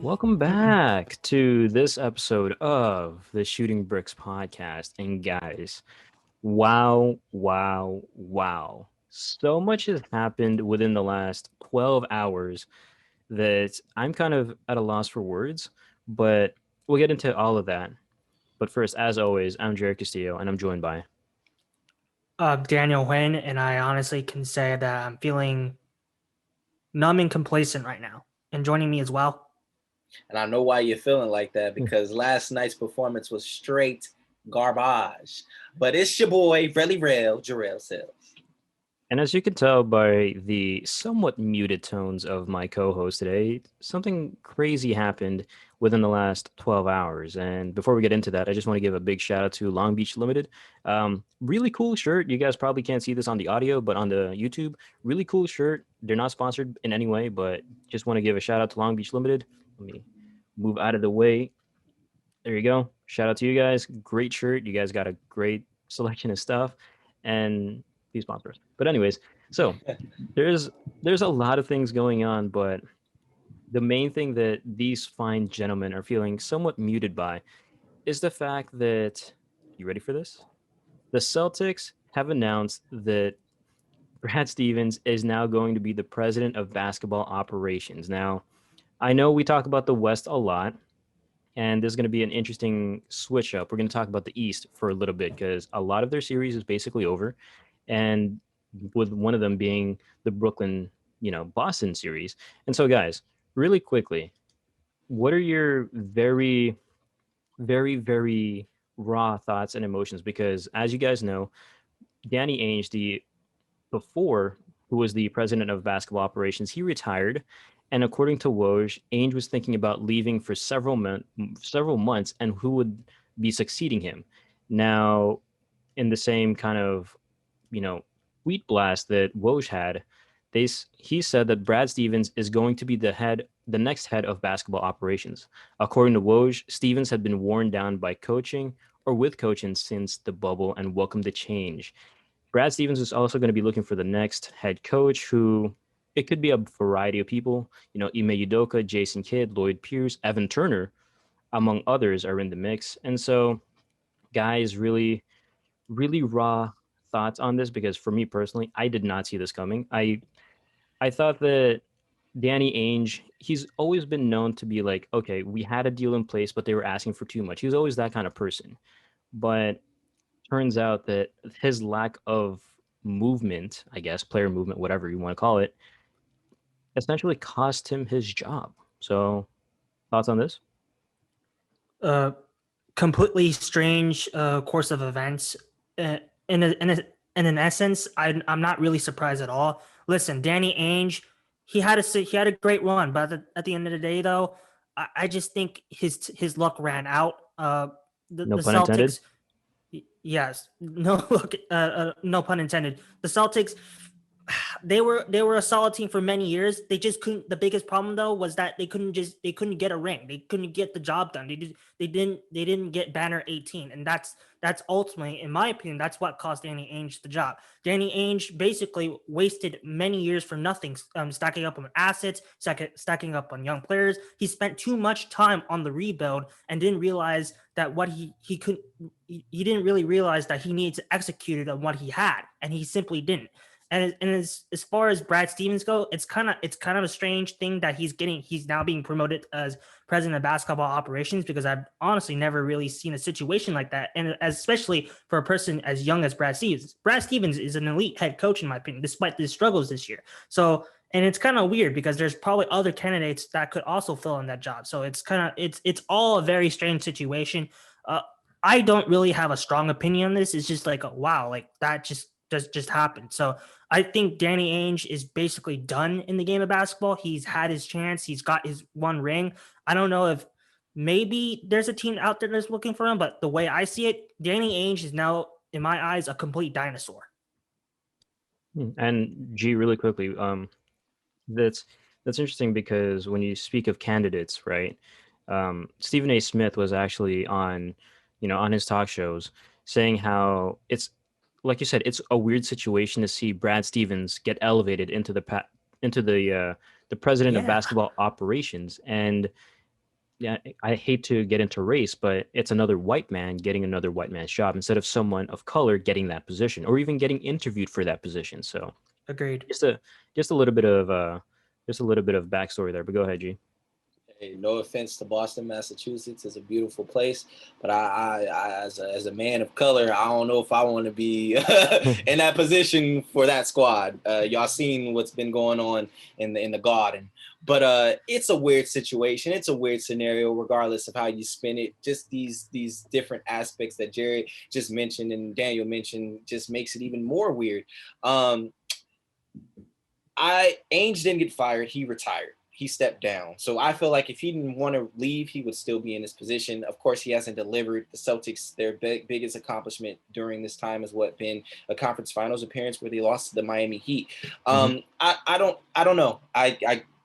Welcome back to this episode of the Shooting Bricks podcast. And guys, wow, wow, wow. So much has happened within the last 12 hours that I'm kind of at a loss for words, but we'll get into all of that. But first, as always, I'm Jarrod Castillo, and I'm joined by. Daniel Wynn, and I honestly can say that I'm feeling numb and complacent right now. And joining me as well. And I know why you're feeling like that because last night's performance was straight garbage. But it's your boy, really real, Gerrel Sales. And as you can tell by the somewhat muted tones of my co-host today, something crazy happened within the last 12 hours. And before we get into that, I just want to give a big shout out to Long Beach Limited. Really cool shirt. You guys probably can't see this on the audio, but on the YouTube, really cool shirt. They're not sponsored in any way, but just want to give a shout out to Long Beach Limited. Let me move out of the way. There you go. Shout out to you guys. Great shirt. You guys got a great selection of stuff. And please sponsor us. But anyways, so there's a lot of things going on, but the main thing that these fine gentlemen are feeling somewhat muted by is the fact that, you ready for this? The Celtics have announced that Brad Stevens is now going to be the president of basketball operations. Now, I know we talk about the West a lot, and there's going to be an interesting switch up. We're going to talk about the East for a little bit because a lot of their series is basically over, and with one of them being the Brooklyn, Boston series. And so, guys, really quickly, what are your very, very, very raw thoughts and emotions? Because as you guys know, Danny Ainge, who was the president of basketball operations, he retired. And according to Woj, Ainge was thinking about leaving for several months, and who would be succeeding him. Now, in the same kind of, tweet blast that Woj had, he said that Brad Stevens is going to be the next head of basketball operations. According to Woj, Stevens had been worn down by coaching or with coaching since the bubble and welcomed the change. Brad Stevens is also going to be looking for the next head coach, who it could be a variety of people. Ime Udoka, Jason Kidd, Lloyd Pierce, Evan Turner, among others, are in the mix. And so, guys, really, really raw thoughts on this, because for me personally, I did not see this coming. I thought that Danny Ainge, he's always been known to be like, okay, we had a deal in place, but they were asking for too much. He was always that kind of person. But turns out that his lack of movement, I guess, player movement, whatever you want to call it, essentially cost him his job. So, thoughts on this? Completely strange course of events. In essence, I'm not really surprised at all. Listen, Danny Ainge, he had a great run, but at the end of the day, though, I just think his luck ran out. No The pun intended. Celtics, yes, no look, no pun intended. The Celtics, they were a solid team for many years. They just couldn't. The biggest problem though was that they couldn't get a ring. They couldn't get the job done. They didn't get banner 18, and that's ultimately, in my opinion, that's what cost Danny Ainge the job. Danny Ainge basically wasted many years for nothing, stacking up on assets, stacking up on young players. He spent too much time on the rebuild and didn't realize that what he could. He didn't really realize that he needed to execute it on what he had, and he simply didn't. And as far as Brad Stevens go, it's kind of a strange thing that he's now being promoted as president of basketball operations, because I've honestly never really seen a situation like that, and especially for a person as young as Brad Stevens. Brad Stevens is an elite head coach in my opinion, despite his struggles this year. So, and it's kind of weird because there's probably other candidates that could also fill in that job. So it's all a very strange situation. I don't really have a strong opinion on this. It's just like, wow, like that just happened. So I think Danny Ainge is basically done in the game of basketball. He's had his chance. He's got his one ring. I don't know if maybe there's a team out there that's looking for him, but the way I see it, Danny Ainge is now, in my eyes, a complete dinosaur. And G, really quickly, that's interesting because when you speak of candidates, right? Stephen A. Smith was actually on his talk shows saying how it's, like you said, it's a weird situation to see Brad Stevens get elevated into the president of Yeah. basketball operations. And yeah, I hate to get into race, but it's another white man getting another white man's job instead of someone of color getting that position or even getting interviewed for that position. So Agreed. just a just a little bit of just a little bit of backstory there. But go ahead, G. Hey, no offense to Boston, Massachusetts. It's a beautiful place, but I as a man of color, I don't know if I want to be in that position for that squad. Y'all seen what's been going on in the Garden, but it's a weird situation. It's a weird scenario, regardless of how you spin it. Just these different aspects that Jerry just mentioned and Daniel mentioned just makes it even more weird. Um, Ainge didn't get fired. He retired. He stepped down. So I feel like if he didn't want to leave, he would still be in this position. Of course, he hasn't delivered. The Celtics, their biggest accomplishment during this time has been a conference finals appearance where they lost to the Miami Heat. I don't know.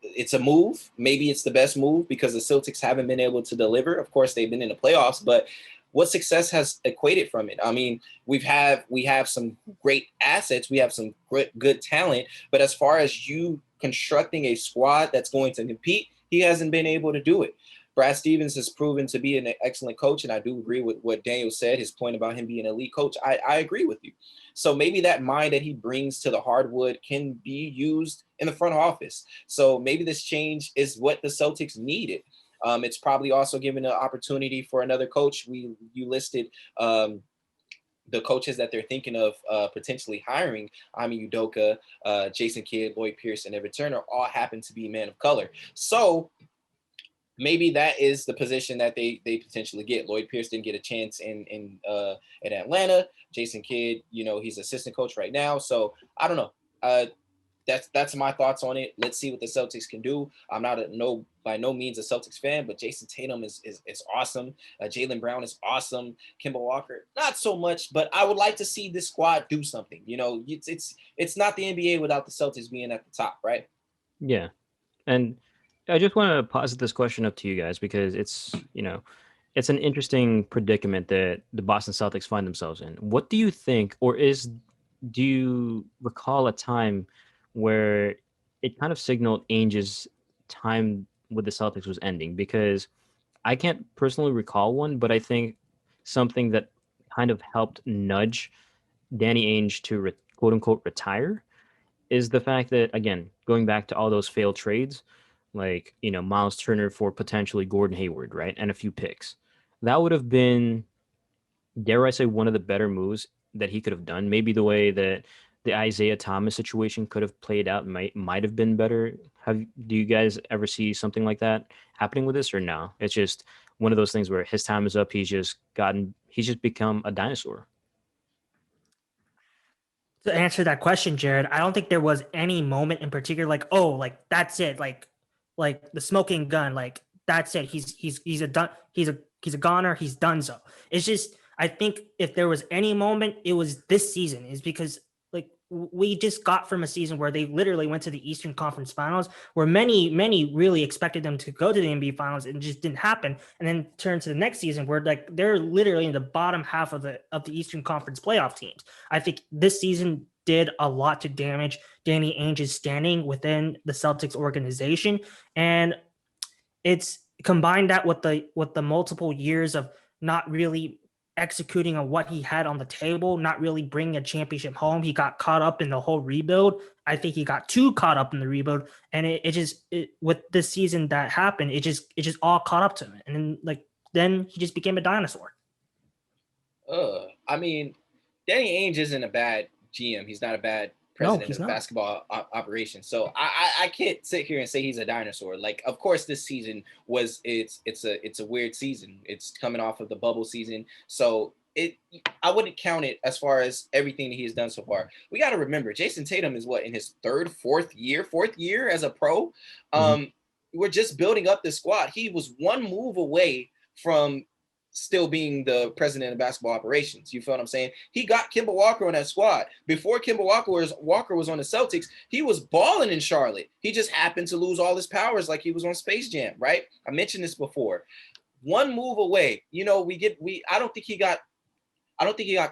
It's a move. Maybe it's the best move because the Celtics haven't been able to deliver. Of course, they've been in the playoffs, but what success has equated from it? I mean, we have some great assets. We have some good talent. But as far as you constructing a squad that's going to compete, he hasn't been able to do it. Brad Stevens has proven to be an excellent coach, and I do agree with what Daniel said, his point about him being an elite coach. I agree with you. So maybe that mind that he brings to the hardwood can be used in the front office. So maybe this change is what the Celtics needed. It's probably also given an opportunity for another coach. You listed the coaches that they're thinking of potentially hiring. Ime Udoka, Jason Kidd, Lloyd Pierce, and Evan Turner all happen to be men of color. So maybe that is the position that they potentially get. Lloyd Pierce didn't get a chance in Atlanta. Jason Kidd, he's assistant coach right now. So I don't know. That's my thoughts on it. Let's see what the Celtics can do. I'm not by no means a Celtics fan, but Jason Tatum is awesome. Jaylen Brown is awesome. Kemba Walker, not so much, but I would like to see this squad do something. It's not the NBA without the Celtics being at the top, right? Yeah. And I just want to posit this question up to you guys because it's an interesting predicament that the Boston Celtics find themselves in. What do you think, or do you recall a time where it kind of signaled Ainge's time with the Celtics was ending? Because I can't personally recall one, but I think something that kind of helped nudge Danny Ainge to quote unquote retire is the fact that, again, going back to all those failed trades, like, Miles Turner for potentially Gordon Hayward, right? And a few picks. That would have been, dare I say, one of the better moves that he could have done. Maybe the way that the Isaiah Thomas situation could have played out might have been better. Do you guys ever see something like that happening with this, or no? It's just one of those things where his time is up. He's just become a dinosaur. To answer that question, Jarrod, I don't think there was any moment in particular like, oh, like that's it, like the smoking gun, like that's it. He's a goner. He's done so. It's just I think if there was any moment, it was this season. Is because like we just got from a season where they literally went to the Eastern Conference Finals, where many really expected them to go to the NBA Finals and it just didn't happen, and then turn to the next season where like they're literally in the bottom half of the Eastern Conference playoff teams. I think this season did a lot to damage Danny Ainge's standing within the Celtics organization, and it's combined that with the multiple years of not really executing on what he had on the table, not really bringing a championship home. He got caught up in the whole rebuild. I think he got too caught up in the rebuild, and with this season that happened, it just all caught up to him, and then he just became a dinosaur. I mean, Danny Ainge isn't a bad GM. He's not a bad president of basketball operations. So I can't sit here and say he's a dinosaur. Like, of course, this season it's a weird season. It's coming off of the bubble season. So I wouldn't count it as far as everything that he has done so far. We got to remember, Jason Tatum is in his fourth year as a pro. We're just building up this squad. He was one move away from still being the president of basketball operations. You feel what I'm saying? He got Kemba Walker on that squad. Before Kemba Walker was on the Celtics, he was balling in Charlotte. He just happened to lose all his powers like he was on Space Jam, right? I mentioned this before. One move away. I don't think he got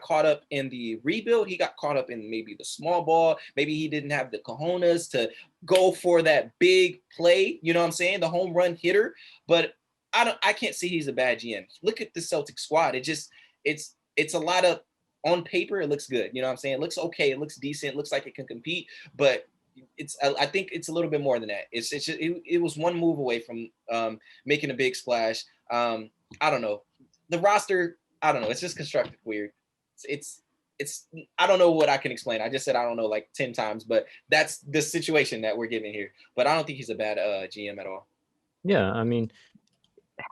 caught up in the rebuild. He got caught up in maybe the small ball. Maybe he didn't have the cojones to go for that big play. You know what I'm saying? The home run hitter. But I can't say he's a bad GM. Look at the Celtics squad. It's a lot of, on paper it looks good. You know what I'm saying? It looks okay. It looks decent. It looks like it can compete, but I think it's a little bit more than that. It's just, it was one move away from making a big splash. I don't know. The roster, I don't know. It's just constructed weird. It's it's I don't know what I can explain. I just said I don't know like 10 times, but that's the situation that we're giving here. But I don't think he's a bad GM at all. Yeah, I mean,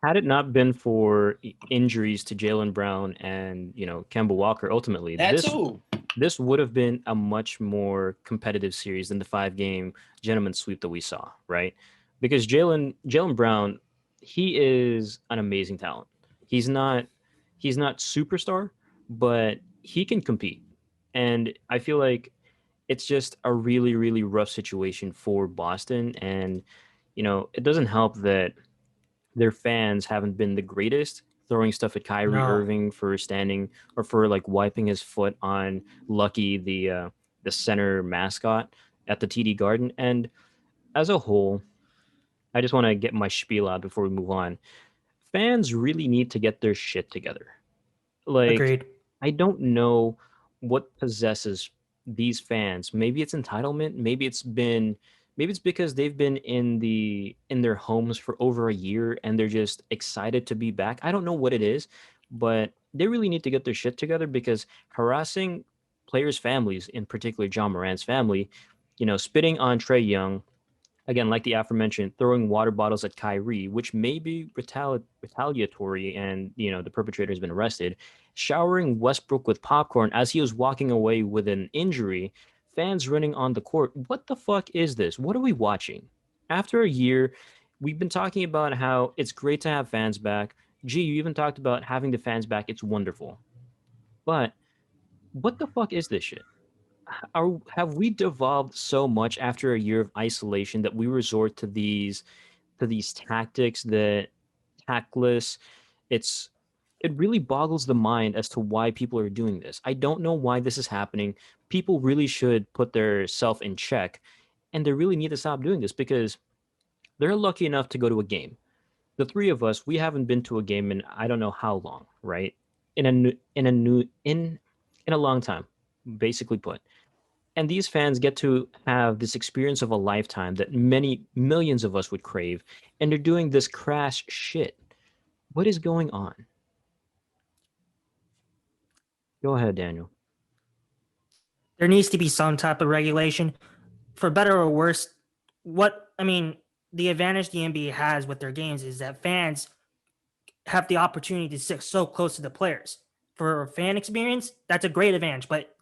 had it not been for injuries to Jalen Brown and Kemba Walker, ultimately That this too. this would have been a much more competitive series than the 5-game gentleman's sweep that we saw, right? Because Jalen Brown, he is an amazing talent. He's not he's not superstar, but he can compete. And I feel like it's just a really, really rough situation for Boston. And, it doesn't help that their fans haven't been the greatest, throwing stuff at Kyrie No. Irving for standing or for like wiping his foot on Lucky, the center mascot at the TD Garden. And as a whole, I just want to get my spiel out before we move on. Fans really need to get their shit together. Like, Agreed. I don't know what possesses these fans. Maybe it's entitlement. Maybe it's because they've been in their homes for over a year and they're just excited to be back. I don't know what it is, but they really need to get their shit together because harassing players' families, in particular John Morant's family, spitting on Trey Young, again, like the aforementioned, throwing water bottles at Kyrie, which may be retaliatory, and the perpetrator has been arrested. Showering Westbrook with popcorn as he was walking away with an injury. Fans running on the court. What the fuck is this? What are we watching? After a year, we've been talking about how it's great to have fans back. Gee, you even talked about having the fans back. It's wonderful. But what the fuck is this shit? Have we devolved so much after a year of isolation that we resort to these tactics that tactless? it's it really boggles the mind as to why people are doing this. I don't know why this is happening. People really should put their self in check, and they really need to stop doing this because they're lucky enough to go to a game. The three of us, we haven't been to a game in I don't know how long, right? In a long time, basically put. And these fans get to have this experience of a lifetime that many millions of us would crave, and they're doing this crass shit. What is going on? Go ahead, Daniel. There needs to be some type of regulation, for better or worse. The advantage the NBA has with their games is that fans have the opportunity to sit so close to the players. For a fan experience, that's a great advantage, but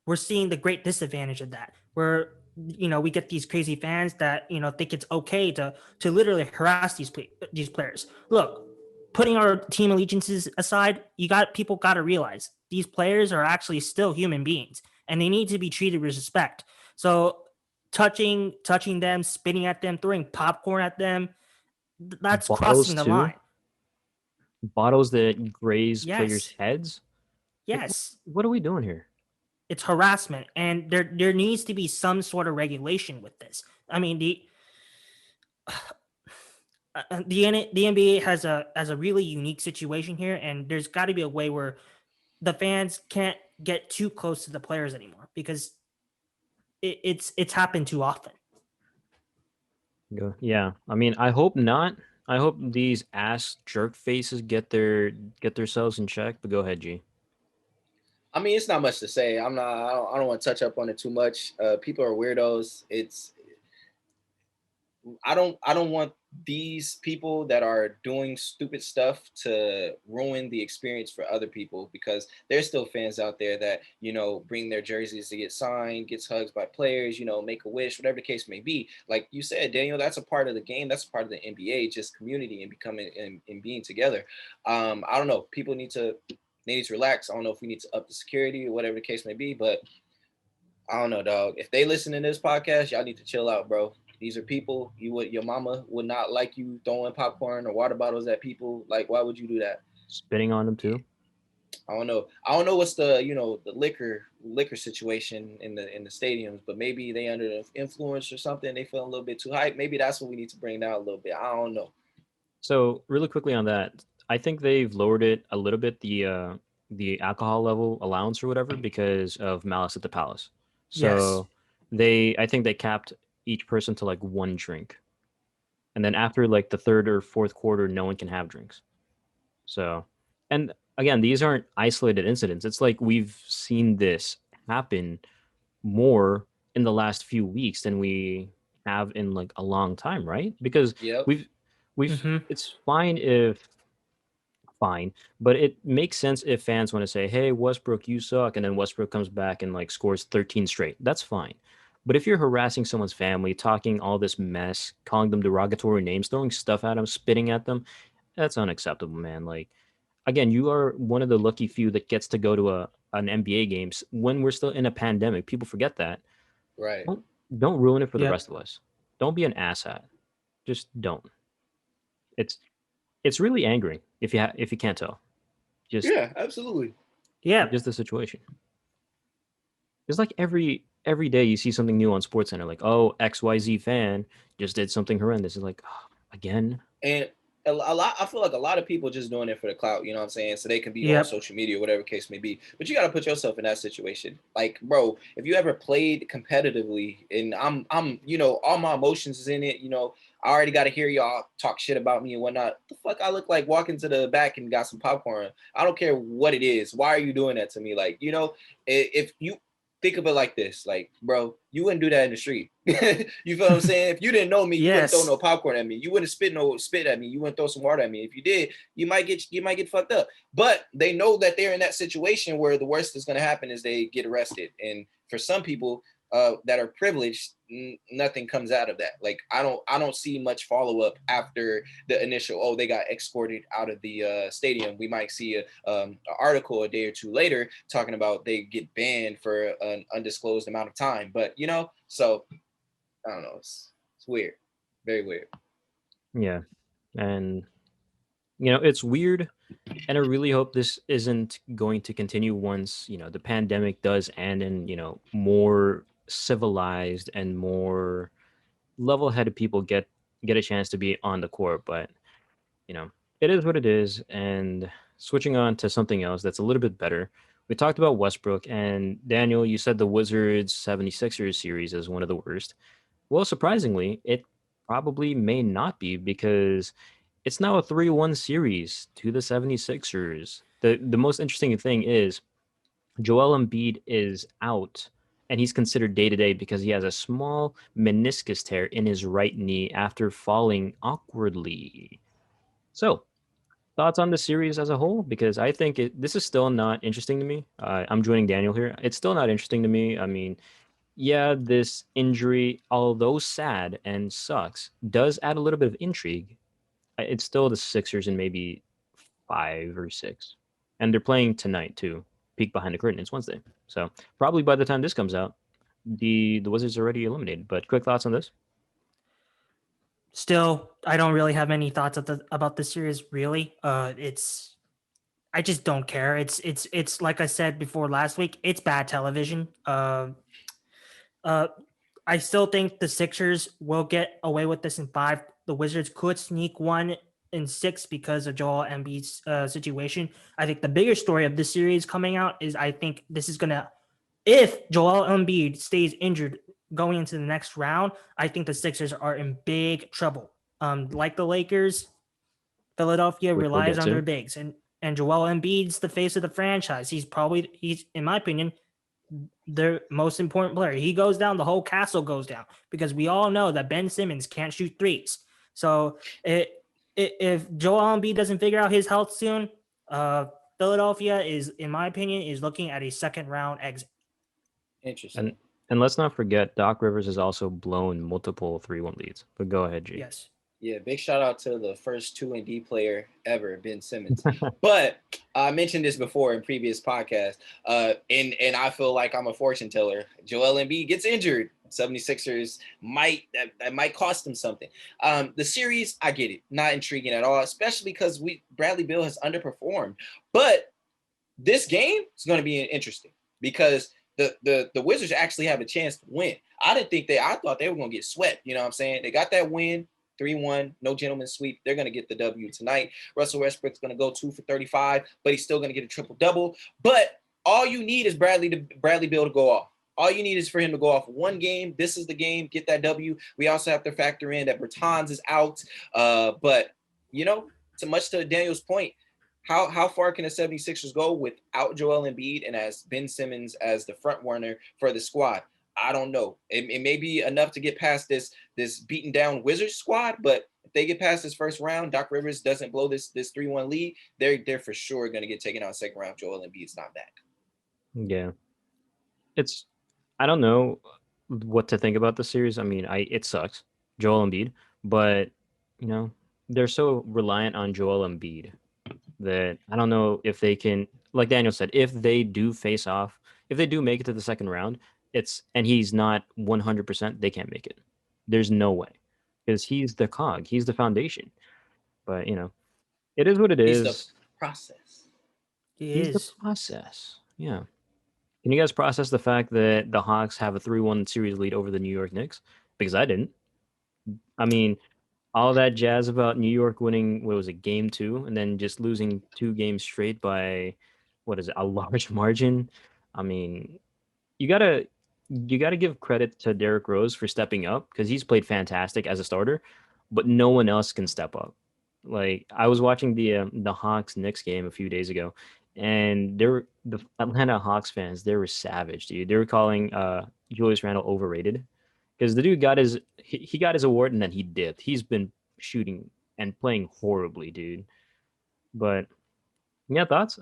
we're seeing the great disadvantage of that, where we get these crazy fans that think it's okay to literally harass these players. Look, putting our team allegiances aside, people got to realize these players are actually still human beings and they need to be treated with respect. So touching them, spitting at them, throwing popcorn at them, that's Bottles crossing the too. line. Bottles that graze players' Yes. heads. Like, Yes. what are we doing here? It's harassment, and there needs to be some sort of regulation with this. I mean, the NBA has a really unique situation here, and there's got to be a way where the fans can't get too close to the players anymore because it's happened too often. Yeah, I mean, I hope not. I hope these ass jerk faces get themselves in check. But go ahead, G. I mean, it's not much to say. I don't want to touch up on it too much. People are weirdos. I don't want these people that are doing stupid stuff to ruin the experience for other people, because there's still fans out there that bring their jerseys to get signed, gets hugs by players, make a wish, whatever the case may be. Like you said, Daniel, that's a part of the game. That's a part of the NBA, just community and becoming and being together. I don't know. People they need to relax. I don't know if we need to up the security or whatever the case may be, but I don't know, dog. If they listen to this podcast, y'all need to chill out, bro. These are people. Your mama would not like you throwing popcorn or water bottles at people. Like, why would you do that? Spitting on them too. I don't know. I don't know what's the liquor situation in the stadiums, but maybe they under the influence or something. They feel a little bit too hype. Maybe that's what we need to bring down a little bit. I don't know. So really quickly on that, I think they've lowered it a little bit, the alcohol level allowance or whatever, because of Malice at the Palace. Yes. So I think they capped each person to like one drink, and then after like the third or fourth quarter, no one can have drinks. So, and again, these aren't isolated incidents. It's like we've seen this happen more in the last few weeks than we have in like a long time, right? Because Yep. we've Mm-hmm. it's fine, but it makes sense if fans want to say, "Hey, Westbrook, you suck," and then Westbrook comes back and like scores 13 straight. That's fine. But if you're harassing someone's family, talking all this mess, calling them derogatory names, throwing stuff at them, spitting at them, that's unacceptable, man. Like again, you are one of the lucky few that gets to go to an NBA games when we're still in a pandemic. People forget that. Right. Don't don't ruin it for the Yep. rest of us. Don't be an asshat. Just don't. It's it's really angering if you can't tell. Just Yeah, absolutely. Yep. just the situation. It's like every day you see something new on SportsCenter, like oh XYZ fan just did something horrendous. It's like oh, again. And a lot, I feel like a lot of people just doing it for the clout, you know what I'm saying? So they can be on Yep. social media, whatever case may be. But you got to put yourself in that situation. Like, bro, if you ever played competitively and all my emotions is in it, I already got to hear y'all talk shit about me and whatnot. The fuck I look like walking to the back and got some popcorn. I don't care what it is. Why are you doing that to me? Like, if you think of it like this, like, bro, you wouldn't do that in the street. You feel what I'm saying? If you didn't know me, you wouldn't throw Yes. no popcorn at me. You wouldn't spit at me. You wouldn't throw some water at me. If you did, you might get fucked up. But they know that they're in that situation where the worst is going to happen is they get arrested. And for some people that are privileged, nothing comes out of that. Like I don't see much follow up after the initial. Oh, they got escorted out of the stadium. We might see an article a day or two later talking about they get banned for an undisclosed amount of time. But so I don't know. It's weird, very weird. Yeah. And it's weird, and I really hope this isn't going to continue once, the pandemic does end and, more civilized and more level-headed people get a chance to be on the court, but, you know, it is what it is. And switching on to something else that's a little bit better. We talked about Westbrook, and Daniel, you said the Wizards 76ers series is one of the worst. Well, surprisingly, it probably may not be because it's now a 3-1 series to the 76ers. The most interesting thing is Joel Embiid is out and he's considered day to day because he has a small meniscus tear in his right knee after falling awkwardly. So, thoughts on the series as a whole? Because I think this is still not interesting to me. I'm joining Daniel here. It's still not interesting to me. I mean, yeah, this injury, although sad and sucks, does add a little bit of intrigue. It's still the Sixers in maybe 5 or 6, and they're playing tonight too. Peek behind the curtain. It's Wednesday, so probably by the time this comes out, the Wizards are already eliminated. But quick thoughts on this? Still, I don't really have any thoughts about this series. Really, I just don't care. It's like I said before last week. It's bad television. Uh, I still think the Sixers will get away with this in 5. The Wizards could sneak one in 6 because of Joel Embiid's situation. I think the bigger story of this series coming out is I think this is gonna, if Joel Embiid stays injured going into the next round, I think the Sixers are in big trouble. Like the Lakers, Philadelphia Which we'll relies get on their to. bigs, and Joel Embiid's the face of the franchise. He's in my opinion their most important player. He goes down, the whole castle goes down because we all know that Ben Simmons can't shoot threes. So if Joel Embiid doesn't figure out his health soon, Philadelphia is, in my opinion, is looking at a second round exit. And Interesting. and let's not forget, Doc Rivers has also blown multiple 3-1 leads. But go ahead, G. Yes. Yeah, big shout out to the first 2 and D player ever, Ben Simmons. But I mentioned this before in previous podcasts, and I feel like I'm a fortune teller. Joel Embiid gets injured. 76ers that might cost them something. The series, I get it, not intriguing at all, especially because Bradley Beal has underperformed. But this game is going to be interesting because the Wizards actually have a chance to win. I thought they were going to get swept. You know what I'm saying? They got that win. 3-1, no gentleman's sweep. They're going to get the W tonight. Russell Westbrook's going to go 2 for 35, but he's still going to get a triple-double. But all you need is Bradley Beal to go off. All you need is for him to go off one game. This is the game. Get that W. We also have to factor in that Bertans is out. But, so much to Daniel's point, how far can the 76ers go without Joel Embiid and as Ben Simmons as the front runner for the squad? I don't know. It may be enough to get past this beaten down Wizards squad, but if they get past this first round, Doc Rivers doesn't blow this 3-1 lead, they're for sure going to get taken out second round. Joel Embiid's not back. Yeah. I don't know what to think about the series. I mean, it sucks, Joel Embiid, but they're so reliant on Joel Embiid that I don't know if they can, like Daniel said, if they do face off, if they do make it to the second round, and he's not 100%, they can't make it. There's no way, because he's the cog, he's the foundation. But it is what it is. He's the process. He's the process. Yeah. Can you guys process the fact that the Hawks have a 3-1 series lead over the New York Knicks? Because I didn't. I mean, all that jazz about New York winning, what was it, game 2, and then just losing 2 games straight by, a large margin. I mean, you gotta give credit to Derrick Rose for stepping up, because he's played fantastic as a starter, but no one else can step up. Like, I was watching the Hawks Knicks game a few days ago, and the Atlanta Hawks fans, they were savage, dude. They were calling Julius Randle overrated, because the dude got he got his award and then he dipped. He's been shooting and playing horribly, dude. But yeah, thoughts?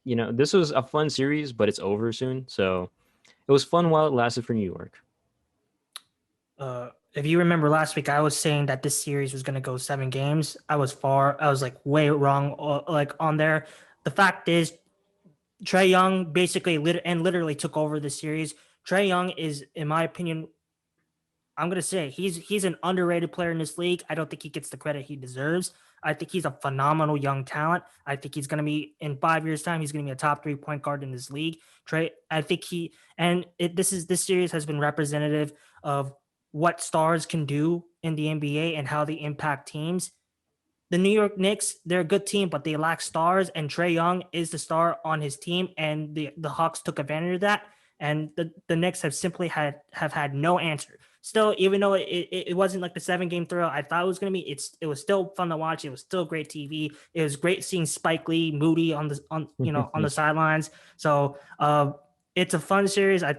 This was a fun series, but it's over soon. So it was fun while it lasted for New York. If you remember last week, I was saying that this series was going to go 7 games. I was like way wrong, on there. The fact is, Trae Young basically literally took over the series. Trae Young is, in my opinion, I'm going to say he's an underrated player in this league. I don't think he gets the credit he deserves. I think he's a phenomenal young talent. I think he's going to be, in 5 years' time, he's going to be a top 3 point guard in this league. I think this series has been representative of what stars can do in the NBA and how they impact teams. The New York Knicks, they're a good team, but they lack stars, and Trae Young is the star on his team, and the Hawks took advantage of that, and the Knicks have simply have had no answer. Still, even though it wasn't like the 7-game thrill I thought it was going to be, it was still fun to watch. It was still great TV. It was great seeing Spike Lee, Moody on the sidelines. So it's a fun series. I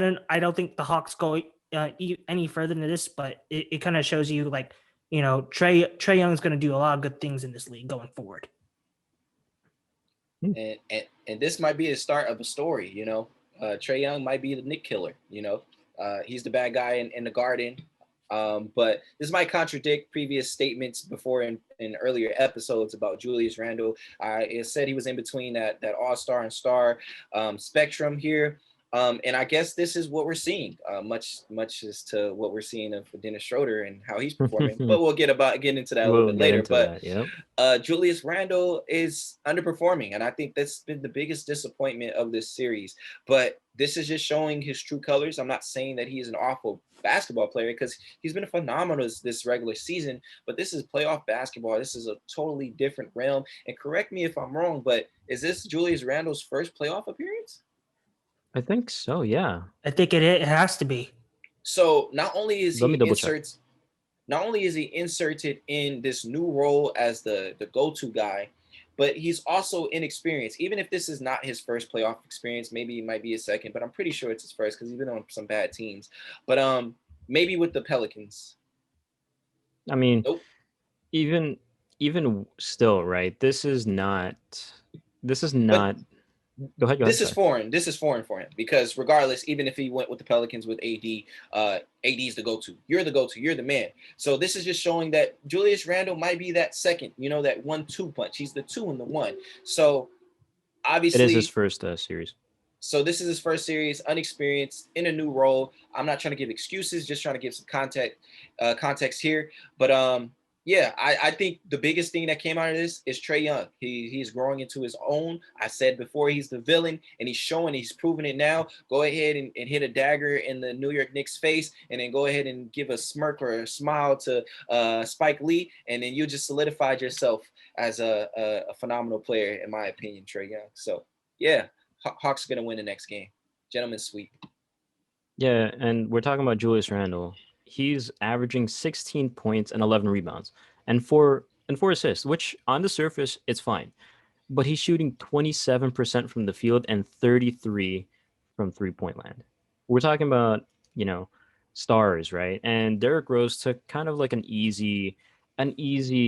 don't think the Hawks go any further than this, but it kind of shows you, like, Trae Young is going to do a lot of good things in this league going forward. And this might be the start of a story. Trae Young might be the Knick killer. He's the bad guy in the Garden. But this might contradict previous statements before in earlier episodes about Julius Randle. It said he was in between that all-star and star spectrum here. And I guess this is what we're seeing, much as to what we're seeing of Dennis Schroeder and how he's performing. But we'll get into that a little bit later. But Julius Randle is underperforming, and I think that's been the biggest disappointment of this series. But this is just showing his true colors. I'm not saying that he's an awful basketball player, because he's been phenomenal this regular season, but this is playoff basketball. This is a totally different realm. And correct me if I'm wrong, but is this Julius Randle's first playoff appearance? I think so, yeah. I think it has to be. So not only is he inserted in this new role as the go-to guy, but he's also inexperienced. Even if this is not his first playoff experience, maybe it might be his second, but I'm pretty sure it's his first, because he's been on some bad teams. But maybe with the Pelicans. I mean, nope. even still, right? This is not. Go ahead. This is foreign. This is foreign for him, because regardless, even if he went with the Pelicans with AD, AD's the go-to. You're the go-to. You're the man. So this is just showing that Julius Randle might be that second, that 1-2 punch. He's the 2 and the 1. So obviously, it is his first series. So this is his first series, unexperienced, in a new role. I'm not trying to give excuses, just trying to give some context here. But Yeah, I think the biggest thing that came out of this is Trae Young. He's growing into his own. I said before, he's the villain, and he's proving it now. Go ahead and hit a dagger in the New York Knicks face, and then go ahead and give a smirk or a smile to Spike Lee, and then you just solidified yourself as a phenomenal player, in my opinion, Trae Young. So yeah, Hawks are gonna win the next game. Gentlemen's sweep. Yeah, and we're talking about Julius Randle. He's averaging 16 points and 11 rebounds and four assists, which on the surface it's fine. But he's shooting 27% from the field and 33 from three-point land. We're talking about, you know, stars, right? And Derrick Rose took kind of like an easy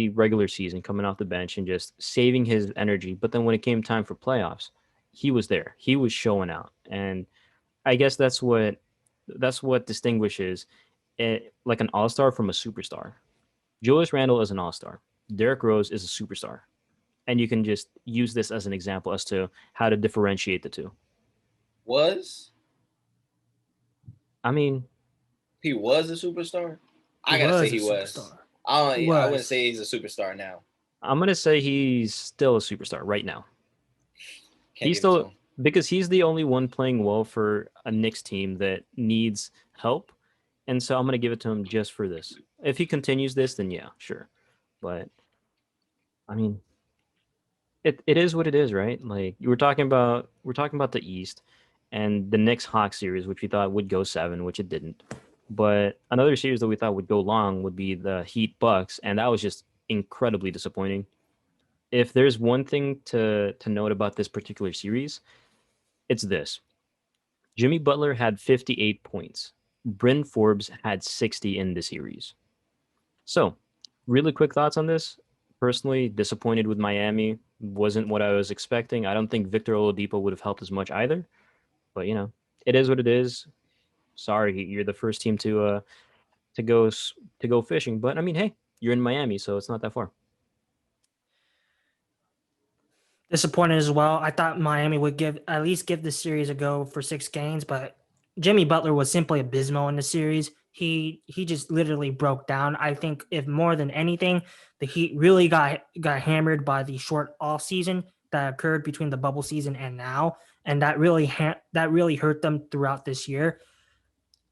regular season coming off the bench and just saving his energy. But then when it came time for playoffs, he was there. He was showing out. And I guess that's what distinguishes like an all-star from a superstar. Julius Randle is an all-star. Derrick Rose is a superstar. And you can just use this as an example as to how to differentiate the two. Was I mean, he was a superstar? He I gotta say was a he was. superstar. I wouldn't Was. say he's a superstar now. I'm gonna say he's still a superstar right now. Can't He's give it to still him. because he's the only one playing well for a Knicks team that needs help, and so I'm gonna give it to him just for this. If he continues this, then yeah, sure. But I mean, it is what it is, right? Like we're talking about the East and the Knicks Hawks series, which we thought would go seven, which it didn't. But another series that we thought would go long would be the Heat Bucks, and that was just incredibly disappointing. If there's one thing to note about this particular series, it's this. Jimmy Butler had 58 points. Bryn Forbes had 60 in the series. So, really quick thoughts on this. Personally, disappointed with Miami. Wasn't what I was expecting. I don't think Victor Oladipo would have helped as much either. But it is what it is. Sorry, you're the first team to go to go fishing. But I mean, hey, you're in Miami, so it's not that far. Disappointed as well. I thought Miami would at least give this series a go for 6 games, but Jimmy Butler was simply abysmal in the series. He just literally broke down. I think if more than anything, the Heat really got hammered by the short off season that occurred between the bubble season and now, and that really hurt them throughout this year.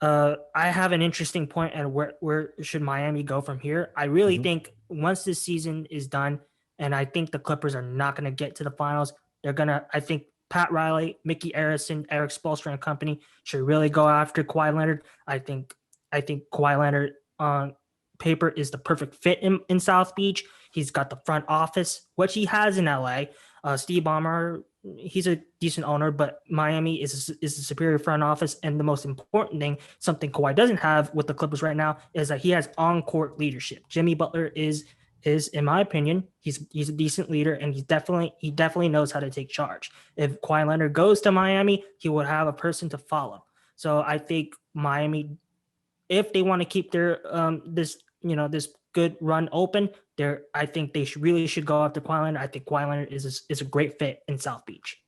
I have an interesting point at where should Miami go from here. I really Mhm. think once this season is done, and I think the Clippers are not going to get to the finals. I think Pat Riley, Mickey Arison, Eric Spoelstra and company should really go after Kawhi Leonard. I think Kawhi Leonard on paper is the perfect fit in South Beach. He's got the front office, which he has in LA. Steve Ballmer, he's a decent owner, but Miami is a superior front office. And the most important thing, something Kawhi doesn't have with the Clippers right now, is that he has on court leadership. Jimmy Butler is in my opinion, he's a decent leader, and he definitely knows how to take charge. If Kawhi Leonard goes to Miami, he would have a person to follow. So I think Miami, if they want to keep their this good run open, I think they really should go after Kawhi Leonard. I think Kawhi Leonard is a great fit in South Beach.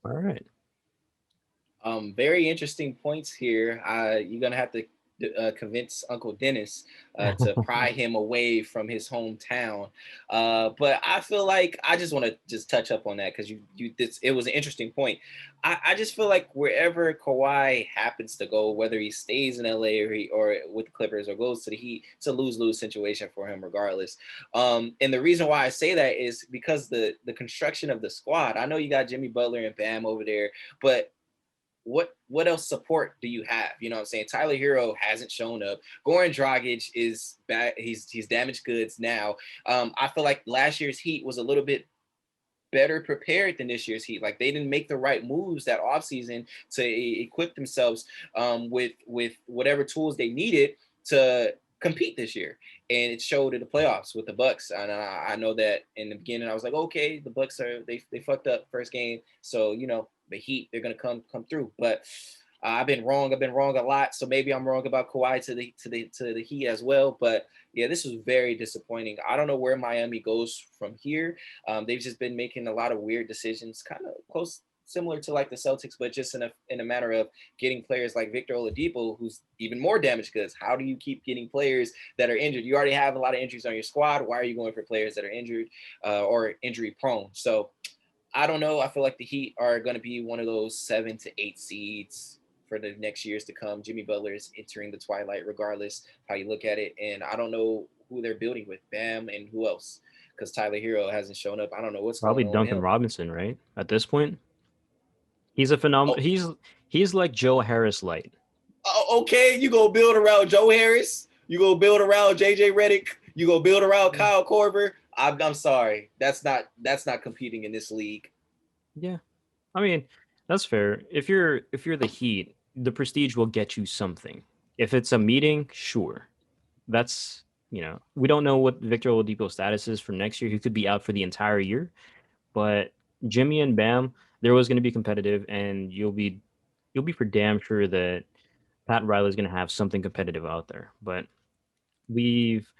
All right. Very interesting points here. You're gonna have to convince Uncle Dennis to pry him away from his hometown. But I feel like I just want to just touch up on that because it was an interesting point. I just feel like wherever Kawhi happens to go, whether he stays in LA or with the Clippers or goes to the Heat, it's a lose-lose situation for him regardless. And the reason why I say that is because the construction of the squad. I know you got Jimmy Butler and Bam over there, but what else support do you have? You know what I'm saying? Tyler Hero hasn't shown up. Goran Dragic is bad. He's damaged goods now. I feel like last year's Heat was a little bit better prepared than this year's Heat. Like they didn't make the right moves that offseason to equip themselves with whatever tools they needed to compete this year, and it showed in the playoffs with the Bucks. And I know that in the beginning I was like, okay, the Bucks they fucked up first game, so the Heat, they're gonna come through. But I've been wrong. I've been wrong a lot. So maybe I'm wrong about Kawhi to the Heat as well. But yeah, this was very disappointing. I don't know where Miami goes from here. They've just been making a lot of weird decisions, kind of close similar to like the Celtics, but just in a matter of getting players like Victor Oladipo, who's even more damaged goods. How do you keep getting players that are injured? You already have a lot of injuries on your squad. Why are you going for players that are injured or injury prone? So I don't know. I feel like the Heat are going to be one of those 7 to 8 seeds for the next years to come. Jimmy Butler is entering the twilight, regardless how you look at it. And I don't know who they're building with, Bam, and who else, because Tyler Hero hasn't shown up. I don't know what's Probably going on with Duncan him. Robinson, right? At this point, he's a phenomenal. Oh, He's like Joe Harris light. okay, you go build around Joe Harris. You go build around JJ Redick. You go build around Kyle Korver. I'm sorry. That's not competing in this league. Yeah, I mean that's fair. If you're the Heat, the prestige will get you something. If it's a meeting, sure. That's we don't know what Victor Oladipo's status is for next year. He could be out for the entire year, but Jimmy and Bam, they're always going to be competitive, and you'll be for damn sure that Pat Riley's going to have something competitive out there. But we've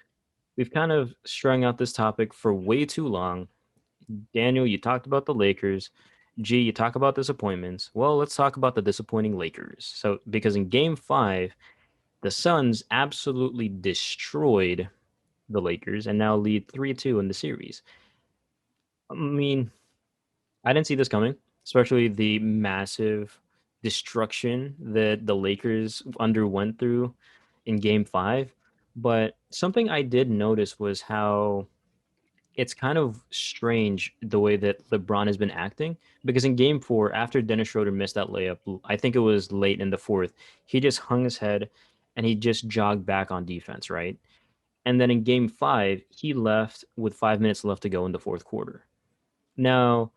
we've kind of strung out this topic for way too long. Daniel, you talked about the Lakers. G, you talk about disappointments. Well, let's talk about the disappointing Lakers. So, because in game 5, the Suns absolutely destroyed the Lakers and now lead 3-2 in the series. I mean, I didn't see this coming, especially the massive destruction that the Lakers underwent through in game 5. But something I did notice was how it's kind of strange the way that LeBron has been acting, because in game 4, after Dennis Schroeder missed that layup, I think it was late in the fourth, he just hung his head and he just jogged back on defense, right? And then in game 5, he left with 5 minutes left to go in the fourth quarter. Now,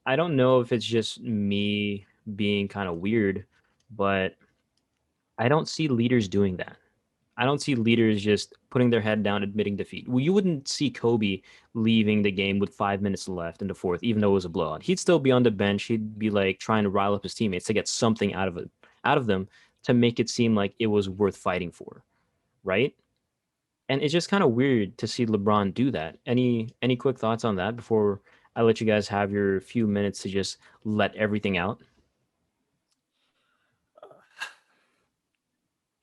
I don't know if it's just me being kind of weird, but I don't see leaders doing that. I don't see leaders just putting their head down, admitting defeat. Well, you wouldn't see Kobe leaving the game with 5 minutes left in the fourth, even though it was a blowout. He'd still be on the bench. He'd be like trying to rile up his teammates to get something out of them, to make it seem like it was worth fighting for, right? And it's just kind of weird to see LeBron do that. Any quick thoughts on that before I let you guys have your few minutes to just let everything out?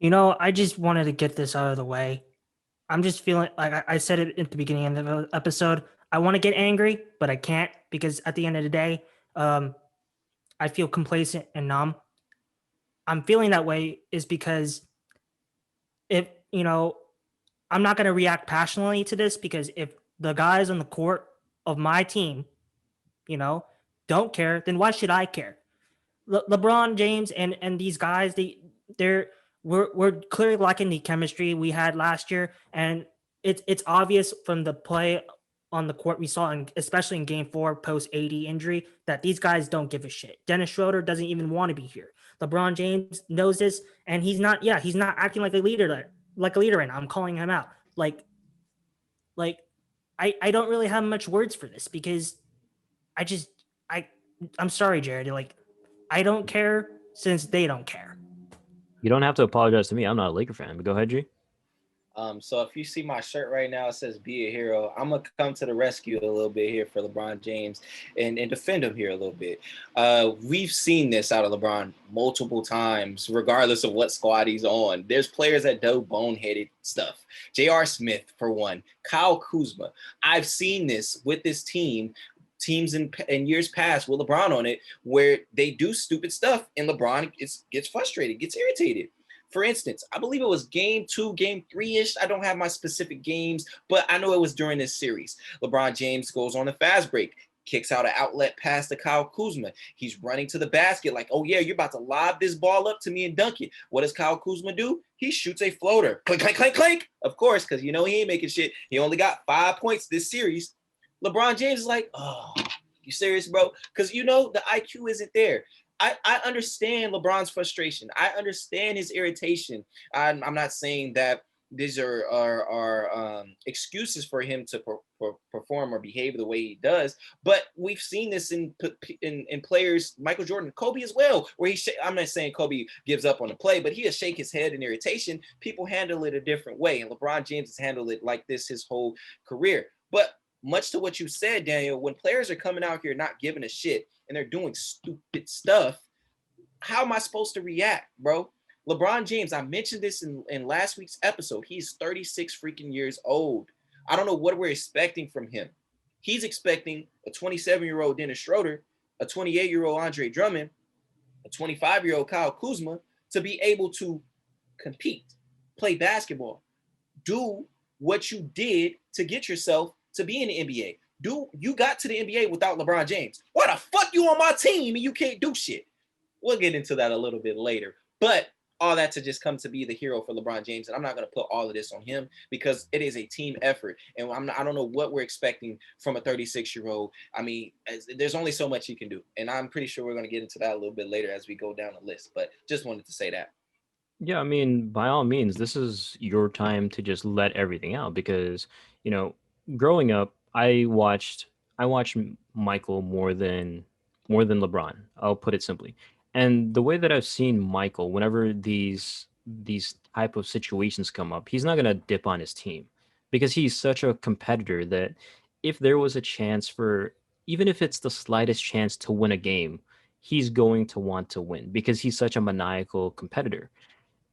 I just wanted to get this out of the way. I'm just feeling like I said it at the beginning of the episode. I want to get angry, but I can't, because at the end of the day, I feel complacent and numb. I'm feeling that way is because if I'm not going to react passionately to this, because if the guys on the court of my team, you know, don't care, then why should I care? LeBron James and these guys, we're clearly lacking the chemistry we had last year, and it's obvious from the play on the court we saw, especially in Game 4 post AD injury, that these guys don't give a shit. Dennis Schroeder doesn't even want to be here. LeBron James knows this, and he's not acting like a leader right now. I'm calling him out. Like I don't really have much words for this, because I just I'm sorry, Jarrod. Like, I don't care since they don't care. You don't have to apologize to me. I'm not a Laker fan, but go ahead, G. So if you see my shirt right now, it says "Be a Hero." I'm gonna come to the rescue a little bit here for LeBron James and defend him here a little bit. We've seen this out of LeBron multiple times, regardless of what squad he's on. There's players that do boneheaded stuff. J.R. Smith, for one, Kyle Kuzma. I've seen this with this teams in years past with LeBron on it, where they do stupid stuff and LeBron gets frustrated, gets irritated. For instance, I believe it was game 2, game 3-ish. I don't have my specific games, but I know it was during this series. LeBron James goes on a fast break, kicks out an outlet pass to Kyle Kuzma. He's running to the basket like, oh yeah, you're about to lob this ball up to me and dunk it. What does Kyle Kuzma do? He shoots a floater. Clink, clink, clink, clink. Of course, because he ain't making shit. He only got 5 points this series. LeBron James is like, oh, you serious, bro? Because the IQ isn't there. I understand LeBron's frustration. I understand his irritation. I'm not saying that these are excuses for him to perform or behave the way he does, but we've seen this in players, Michael Jordan, Kobe as well, where I'm not saying Kobe gives up on the play, but he'll shake his head in irritation. People handle it a different way, and LeBron James has handled it like this his whole career. But much to what you said, Daniel, when players are coming out here not giving a shit and they're doing stupid stuff, how am I supposed to react, bro? LeBron James, I mentioned this in last week's episode. He's 36 freaking years old. I don't know what we're expecting from him. He's expecting a 27-year-old Dennis Schroeder, a 28-year-old Andre Drummond, a 25-year-old Kyle Kuzma to be able to compete, play basketball, do what you did to get yourself to be in the NBA. You got to the NBA without LeBron James. Why the fuck you on my team and you can't do shit? We'll get into that a little bit later. But all that to just come to be the hero for LeBron James. And I'm not going to put all of this on him because it is a team effort. And I don't know what we're expecting from a 36-year-old. I mean, there's only so much he can do. And I'm pretty sure we're going to get into that a little bit later as we go down the list. But just wanted to say that. Yeah, I mean, by all means, this is your time to just let everything out because, you know, growing up, I watched Michael more than LeBron. I'll put it simply. And the way that I've seen Michael, whenever these type of situations come up, he's not gonna dip on his team because he's such a competitor that if there was a chance for even if it's the slightest chance to win a game, he's going to want to win because he's such a maniacal competitor.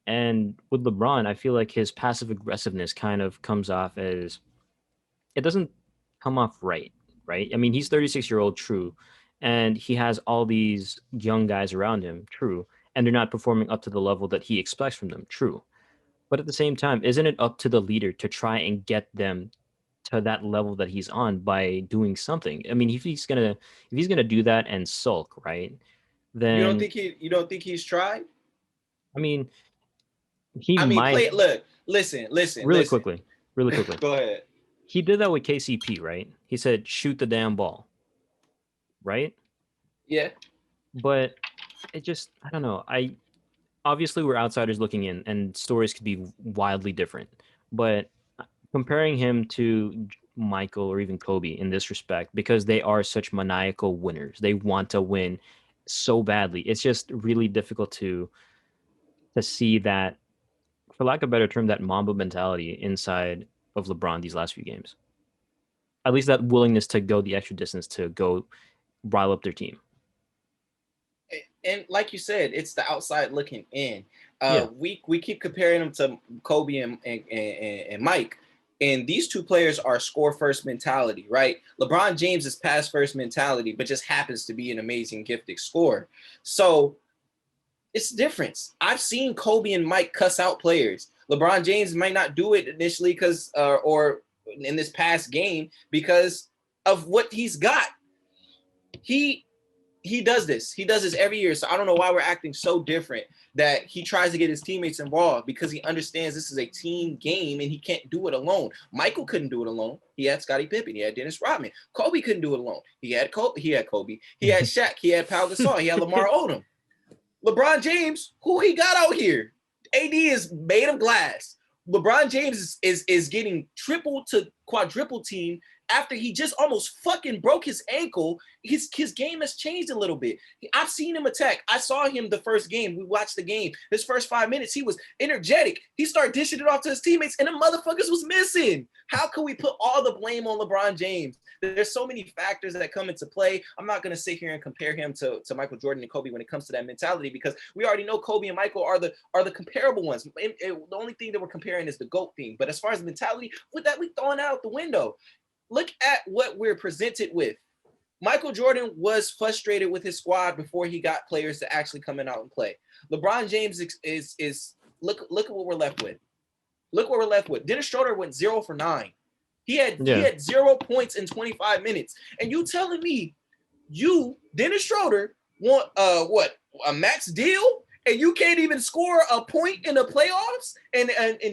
And with LeBron, I feel like his passive aggressiveness kind of comes off as it doesn't come off right, right? I mean, he's 36-year-old, true, and he has all these young guys around him, true, and they're not performing up to the level that he expects from them, true. But at the same time, isn't it up to the leader to try and get them to that level that he's on by doing something? I mean, if he's gonna do that and sulk, right? Then You don't think he's tried? I mean, he I mean, might look, listen. really quickly, really quickly. Go ahead. He did that with KCP, right? He said, shoot the damn ball, right? Yeah. But it just, I don't know. Obviously we're outsiders looking in and stories could be wildly different. But comparing him to Michael or even Kobe in this respect, because they are such maniacal winners, they want to win so badly. It's just really difficult to see that, for lack of a better term, that Mamba mentality inside of LeBron these last few games. At least that willingness to go the extra distance to go rile up their team. And like you said, it's the outside looking in. Yeah. We keep comparing them to Kobe and Mike, and these two players are score first mentality, right? LeBron James is pass first mentality, but just happens to be an amazing gifted scorer. So it's a difference. I've seen Kobe and Mike cuss out players. LeBron James might not do it initially because or in this past game because of what he's got. He does this. He does this every year. So I don't know why we're acting so different that he tries to get his teammates involved because he understands this is a team game and he can't do it alone. Michael couldn't do it alone. He had Scottie Pippen. He had Dennis Rodman. Kobe couldn't do it alone. He had Kobe. He had Shaq. He had Pau Gasol. He had Lamar Odom. LeBron James, who he got out here? AD is made of glass. LeBron James is getting triple to quadruple team after he just almost fucking broke his ankle. His game has changed a little bit. I've seen him attack. I saw him the first game. We watched the game. His first 5 minutes, he was energetic. He started dishing it off to his teammates, and the motherfuckers was missing. How can we put all the blame on LeBron James? There's so many factors that come into play. I'm not going to sit here and compare him to Michael Jordan and Kobe when it comes to that mentality because we already know Kobe and Michael are the comparable ones. The only thing that we're comparing is the GOAT thing. But as far as the mentality, with that, we throwing that out the window. Look at what we're presented with. Michael Jordan was frustrated with his squad before he got players to actually come in out and play. LeBron James is look at what we're left with. Look what we're left with. Dennis Schroeder went 0 for 9. He had 0 points in 25 minutes. And you telling me Dennis Schroeder, want what, a max deal? And you can't even score a point in the playoffs? And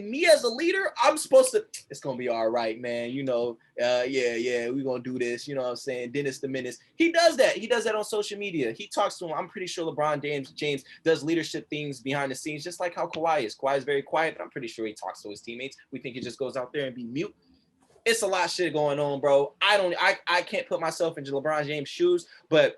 me as a leader, I'm supposed to, it's going to be all right, man. You know, we're going to do this. You know what I'm saying? Dennis the Menace. He does that. He does that on social media. He talks to him. I'm pretty sure LeBron James does leadership things behind the scenes, just like how Kawhi is. Kawhi is very quiet, but I'm pretty sure he talks to his teammates. We think he just goes out there and be mute. It's a lot of shit going on, bro. I can't put myself into LeBron James' shoes, but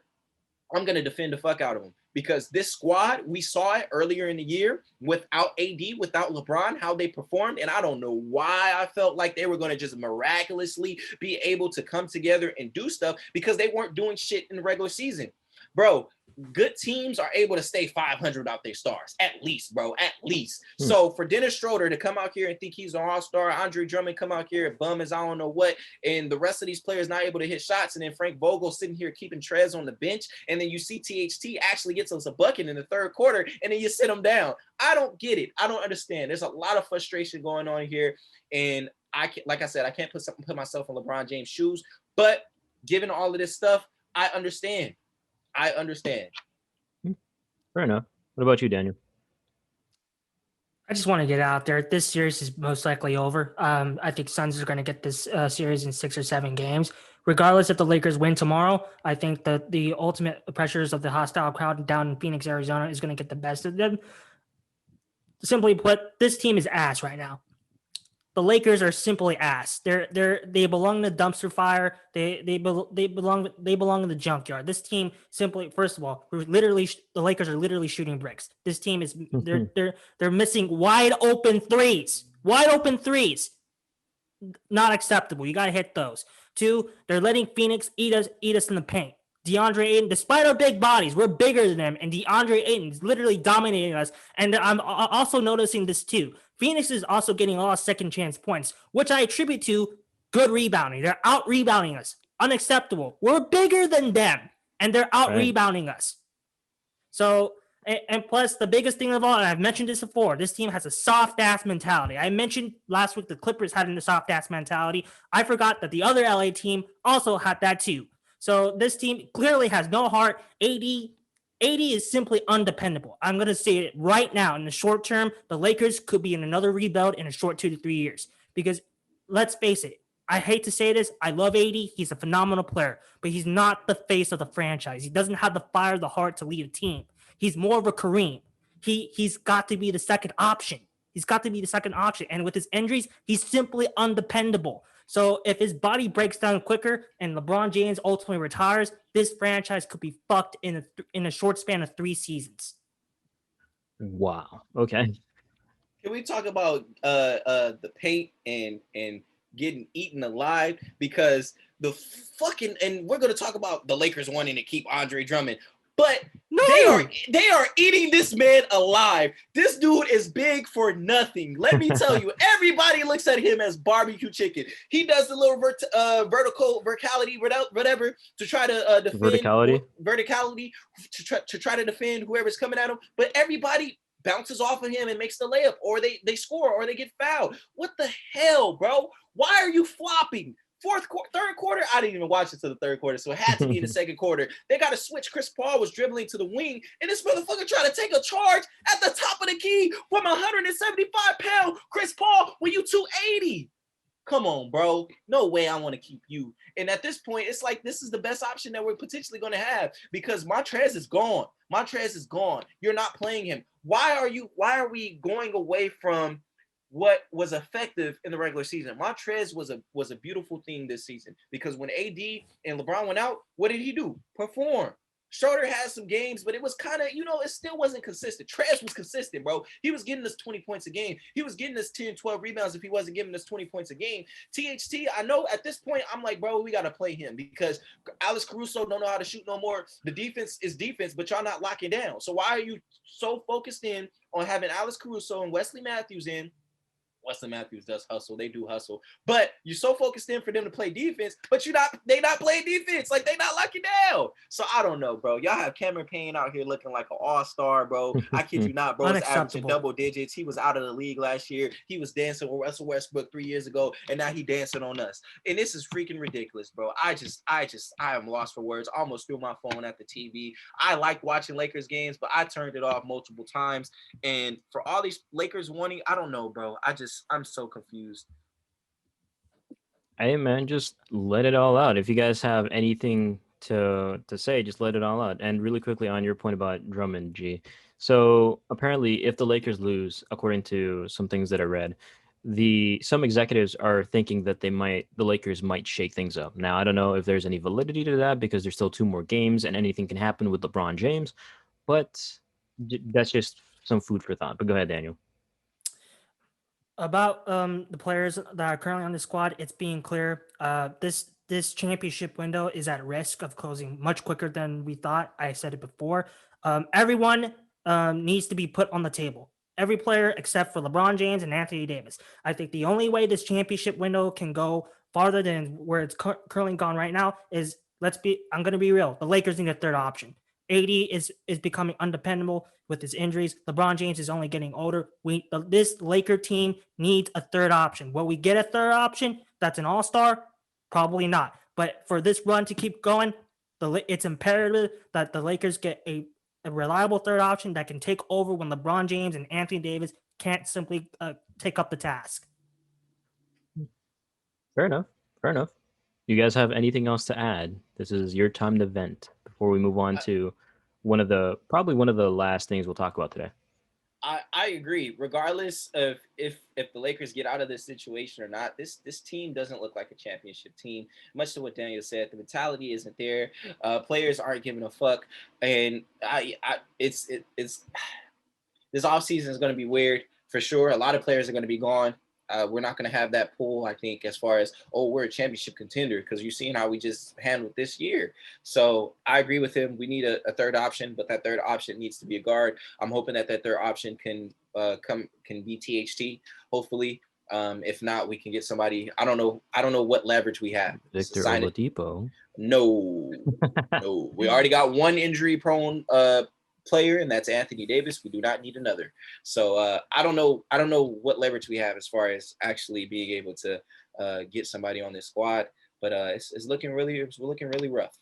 I'm going to defend the fuck out of him. because this squad, we saw it earlier in the year without AD, without LeBron, how they performed. And I don't know why I felt like they were going to just miraculously be able to come together and do stuff, because they weren't doing shit in the regular season. Bro, good teams are able to stay 500 without their stars, at least, bro, at least. So for Dennis Schroeder to come out here and think he's an all-star, Andre Drummond come out here and bum as I don't know what, and the rest of these players not able to hit shots, and then Frank Vogel sitting here keeping Trez on the bench, and then you see THT actually gets us a bucket in the third quarter, and then you sit him down. I don't get it. I don't understand. There's a lot of frustration going on here, and I can't, like I said, I can't put myself in LeBron James' shoes, but given all of this stuff, I understand. Fair enough. What about you, Daniel? I just want to get out there. This series is most likely over. I think Suns are going to get this series in 6 or 7 games. Regardless if the Lakers win tomorrow, I think that the ultimate pressures of the hostile crowd down in Phoenix, Arizona is going to get the best of them. Simply put, this team is ass right now. The Lakers are simply ass. They belong in the dumpster fire. They belong in the junkyard. This team simply, first of all, the Lakers are literally shooting bricks. This team is they're missing wide open threes. Not acceptable. You got to hit those. 2, they're letting Phoenix eat us in the paint. DeAndre Ayton, despite our big bodies, we're bigger than them, and DeAndre Ayton is literally dominating us. And I'm also noticing this too. Phoenix is also getting a lot of second chance points, which I attribute to good rebounding. They're out rebounding us. Unacceptable. We're bigger than them, and they're out rebounding us. So, and plus the biggest thing of all, and I've mentioned this before, this team has a soft ass mentality. I mentioned last week the Clippers having a soft ass mentality. I forgot that the other LA team also had that too. So this team clearly has no heart. AD is simply undependable. I'm going to say it right now. In the short term, the Lakers could be in another rebuild in a short 2 to 3 years. Because let's face it, I hate to say this, I love AD. He's a phenomenal player, but he's not the face of the franchise. He doesn't have the fire, the heart to lead a team. He's more of a Kareem. He's got to be the second option. And with his injuries, he's simply undependable. So if his body breaks down quicker and LeBron James ultimately retires, this franchise could be fucked in a short span of 3 seasons. Wow. Okay. Can we talk about the paint and getting eaten alive? Because the fucking, and we're gonna talk about the Lakers wanting to keep Andre Drummond, but they are eating this man alive. This dude is big for nothing. Let me tell you, everybody looks at him as barbecue chicken. He does the little verticality, whatever, to try to defend verticality to try to defend whoever's coming at him. But everybody bounces off of him and makes the layup, or they score, or they get fouled. What the hell, bro? Why are you flopping? Third quarter, I didn't even watch it to the third quarter, so it had to be in the second quarter. They got to switch. Chris Paul was dribbling to the wing, and this motherfucker tried to take a charge at the top of the key from 175-pound Chris Paul when you 280. Come on, bro. No way I want to keep you. And at this point, it's like this is the best option that we're potentially going to have, because Montrez is gone. You're not playing him. Why are we going away from what was effective in the regular season? Montrez was a beautiful thing this season, because when AD and LeBron went out, what did he do? Perform. Schroeder had some games, but it was kind of, it still wasn't consistent. Trez was consistent, bro. He was getting us 20 points a game. He was getting us 10, 12 rebounds if he wasn't giving us 20 points a game. THT, I know at this point, I'm like, bro, we got to play him, because Alex Caruso don't know how to shoot no more. The defense is defense, but y'all not locking down. So why are you so focused in on having Alex Caruso and Wesley Matthews in? Wesley Matthews does hustle. They do hustle. But you're so focused in for them to play defense, but they not playing defense. Like, they not locking down. So I don't know, bro. Y'all have Cameron Payne out here looking like an all-star, bro. I kid you not, bro. He's averaging double digits. He was out of the league last year. He was dancing with Russell Westbrook 3 years ago, and now he dancing on us. And this is freaking ridiculous, bro. I am lost for words. I almost threw my phone at the TV. I like watching Lakers games, but I turned it off multiple times. And for all these Lakers wanting, I don't know, bro. I'm so confused. Hey man, just let it all out. If you guys have anything to say, just let it all out. And really quickly on your point about Drummond, G. So apparently, if the Lakers lose, according to some things that I read, some executives are thinking that the Lakers might shake things up. Now, I don't know if there's any validity to that, because there's still 2 more games and anything can happen with LeBron James. But that's just some food for thought. But go ahead, Daniel. About the players that are currently on the squad, it's being clear. This championship window is at risk of closing much quicker than we thought. I said it before. Everyone needs to be put on the table. Every player except for LeBron James and Anthony Davis. I think the only way this championship window can go farther than where it's currently gone right now is, let's be. I'm going to be real. The Lakers need a third option. AD is becoming undependable with his injuries. LeBron James is only getting older. This Laker team needs a third option. Will we get a third option that's an all-star? Probably not. But for this run to keep going, it's imperative that the Lakers get a reliable third option that can take over when LeBron James and Anthony Davis can't simply take up the task. Fair enough. Fair enough. You guys have anything else to add? This is your time to vent before we move on to probably one of the last things we'll talk about today. I agree. Regardless of if the Lakers get out of this situation or not, this team doesn't look like a championship team. Much to what Daniel said, the mentality isn't there. Players aren't giving a fuck, and it's this offseason is going to be weird for sure. A lot of players are going to be gone. We're not going to have that pool, I think, as far as, oh, we're a championship contender, because you've seen how we just handled this year. So I agree with him. We need a third option, but that third option needs to be a guard. I'm hoping that third option can be THT, hopefully. If not, we can get somebody. I don't know what leverage we have. Victor Oladipo. No. We already got one injury prone player, and that's Anthony Davis. We do not need another. So I don't know what leverage we have as far as actually being able to get somebody on this squad, but it's looking really rough.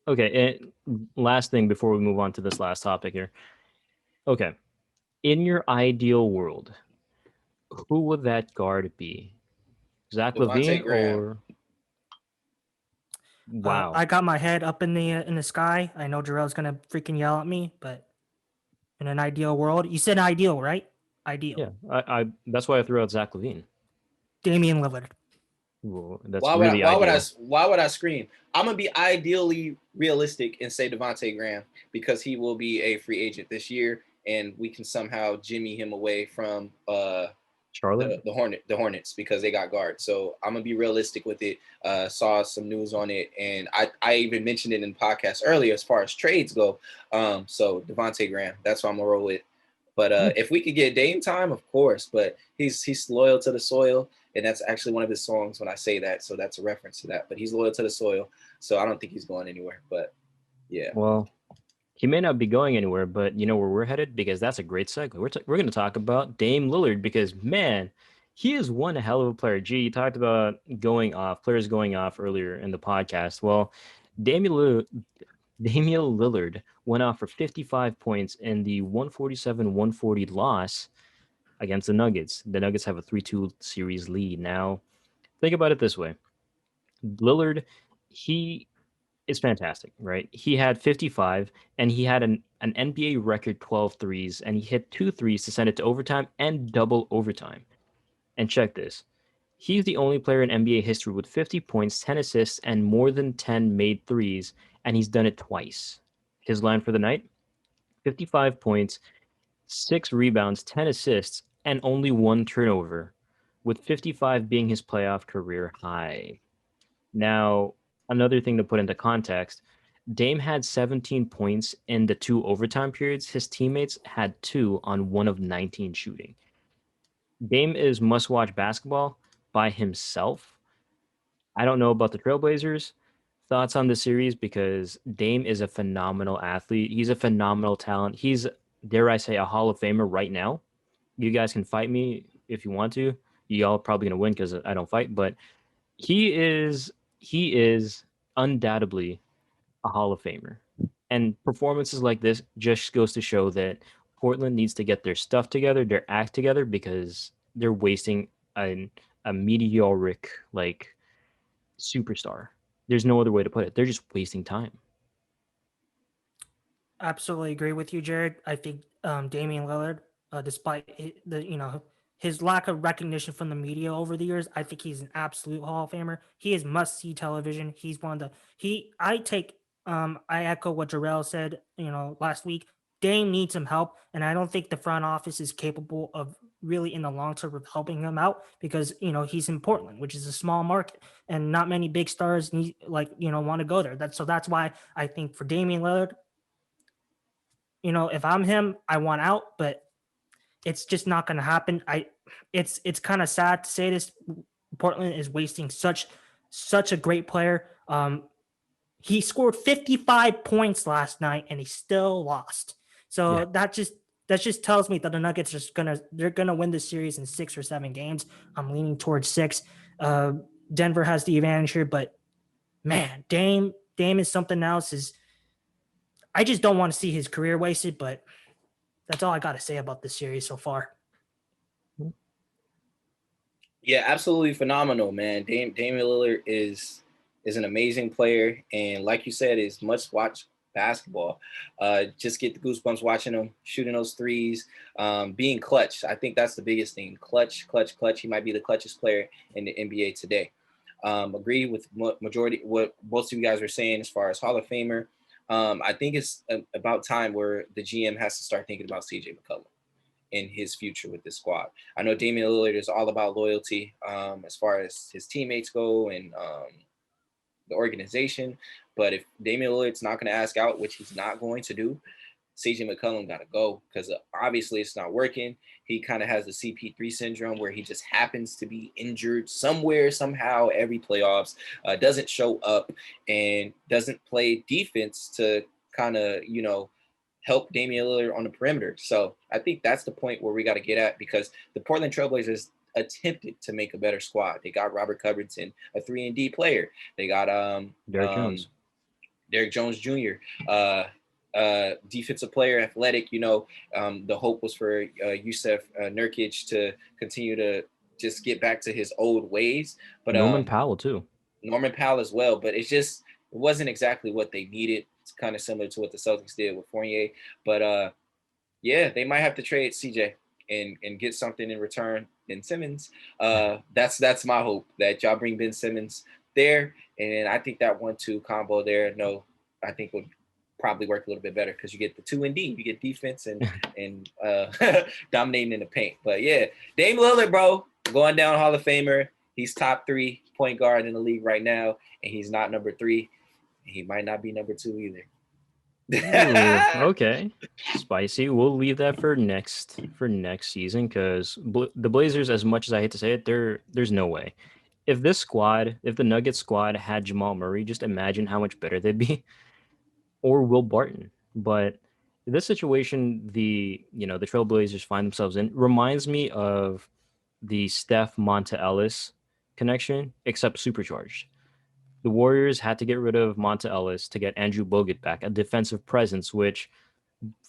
Okay, and last thing before we move on to this last topic here. Okay, in your ideal world, who would that guard be? Zach LaVine or? Wow. I got my head up in the sky. I know Gerrel's gonna freaking yell at me, but in an ideal world, you said ideal, right? Ideal. Yeah, I that's why I threw out Zach LaVine. Damian Lillard. Well, that's why ideal. would I scream? I'm gonna be ideally realistic and say Devontae Graham, because he will be a free agent this year, and we can somehow jimmy him away from Charlotte, the Hornets, because they got guards. So I'm gonna be realistic with it. Saw some news on it, and I even mentioned it in the podcast earlier as far as trades go. So Devontae Graham, that's what I'm gonna roll with. But if we could get Dame time, of course. But he's loyal to the soil, and that's actually one of his songs when I say that. So that's a reference to that. But he's loyal to the soil, so I don't think he's going anywhere. But yeah. Well, he may not be going anywhere, but you know where we're headed, because that's a great segue. We're going to talk about Dame Lillard, because man, he is one hell of a player. Gee, you talked about players going off earlier in the podcast. Well, Damian Lillard went off for 55 points in the 147-140 loss against the Nuggets. The Nuggets have a 3-2 series lead. Now, think about it this way. Lillard, he is fantastic, right? He had 55, and he had an NBA record 12 threes, and he hit 2 threes to send it to overtime and double overtime. And check this. He's the only player in NBA history with 50 points, 10 assists, and more than 10 made threes, and he's done it twice. His line for the night, 55 points, 6 rebounds, 10 assists, and only 1 turnover, with 55 being his playoff career high. Now, another thing to put into context, Dame had 17 points in the 2 overtime periods. His teammates had 2 on 1 of 19 shooting. Dame is must-watch basketball by himself. I don't know about the Trailblazers. Thoughts on the series, because Dame is a phenomenal athlete. He's a phenomenal talent. He's, dare I say, a Hall of Famer right now. You guys can fight me if you want to. Y'all probably going to win because I don't fight, but he is undoubtedly a Hall of Famer. And performances like this just goes to show that Portland needs to get their stuff together, their act together, because they're wasting a meteoric superstar. There's no other way to put it. They're just wasting time. Absolutely agree with you, Jarrod. I think Damian Lillard, despite his lack of recognition from the media over the years, I think he's an absolute Hall of Famer. He is must-see television. He's one of the I take I echo what Gerrel said, last week. Dame needs some help, and I don't think the front office is capable of really in the long term of helping him out because he's in Portland, which is a small market, and not many big stars want to go there. That's why I think for Damian Lillard, if I'm him, I want out, but it's just not going to happen. It's kind of sad to say this. Portland is wasting such a great player. He scored 55 points last night and he still lost. Yeah. So that just tells me that the Nuggets they're gonna win this series in 6 or 7 games. I'm leaning towards 6. Denver has the advantage here, but man, Dame is something else. I just don't want to see his career wasted, but that's all I got to say about this series so far. Yeah, absolutely phenomenal, man. Damian Lillard is an amazing player, and like you said, is must watch basketball. Just get the goosebumps watching him shooting those threes, being clutch. I think that's the biggest thing. Clutch. He might be the clutchest player in the NBA today. Agree with majority what most of you guys were saying as far as Hall of Famer. I think it's about time where the GM has to start thinking about CJ McCollum in his future with this squad. I know Damian Lillard is all about loyalty as far as his teammates go and the organization. But if Damian Lillard's not going to ask out, which he's not going to do, CJ McCollum got to go because obviously it's not working. He kind of has the CP3 syndrome where he just happens to be injured somewhere, somehow, every playoffs, doesn't show up and doesn't play defense to kind of, help Damian Lillard on the perimeter. So I think that's the point where we got to get at because the Portland Trailblazers attempted to make a better squad. They got Robert Covington, a 3-and-D player. They got Derrick Jones Jr., defensive player, athletic. The hope was for Yusuf Nurkic to continue to just get back to his old ways. But Norman Powell too. Norman Powell as well. But it wasn't exactly what they needed. It's kind of similar to what the Celtics did with Fournier. But yeah, they might have to trade CJ and get something in return. Ben Simmons. That's my hope that y'all bring Ben Simmons there. And I think that 1-2 combo there, I think would probably work a little bit better because you get the 2-and-D, you get defense and dominating in the paint. But yeah, Dame Lillard, bro, going down Hall of Famer. He's top 3 point guard in the league right now, and he's not number 3. He might not be number 2 either. Ooh, okay, spicy. We'll leave that for next season because the Blazers, as much as I hate to say it, there's no way. If the Nuggets squad had Jamal Murray, just imagine how much better they'd be, or Will Barton. But this situation, the Trailblazers find themselves in reminds me of the Steph Monta Ellis connection, except supercharged. The Warriors had to get rid of Monta Ellis to get Andrew Bogut back, a defensive presence, which,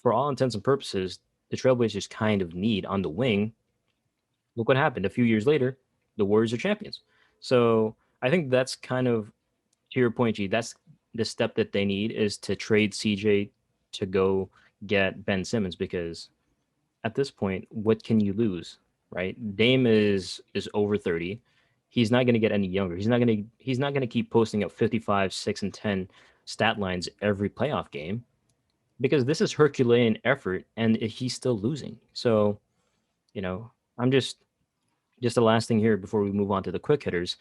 for all intents and purposes, the Trailblazers kind of need on the wing. Look what happened. A few years later, the Warriors are champions. So I think that's kind of, to your point, G, that's the step that they need is to trade CJ to go get Ben Simmons because at this point, what can you lose, right? Dame is over 30. He's not going to get any younger. He's not going to keep posting up 55, 6, and 10 stat lines every playoff game because this is Herculean effort and he's still losing. So, I'm just the last thing here before we move on to the quick hitters.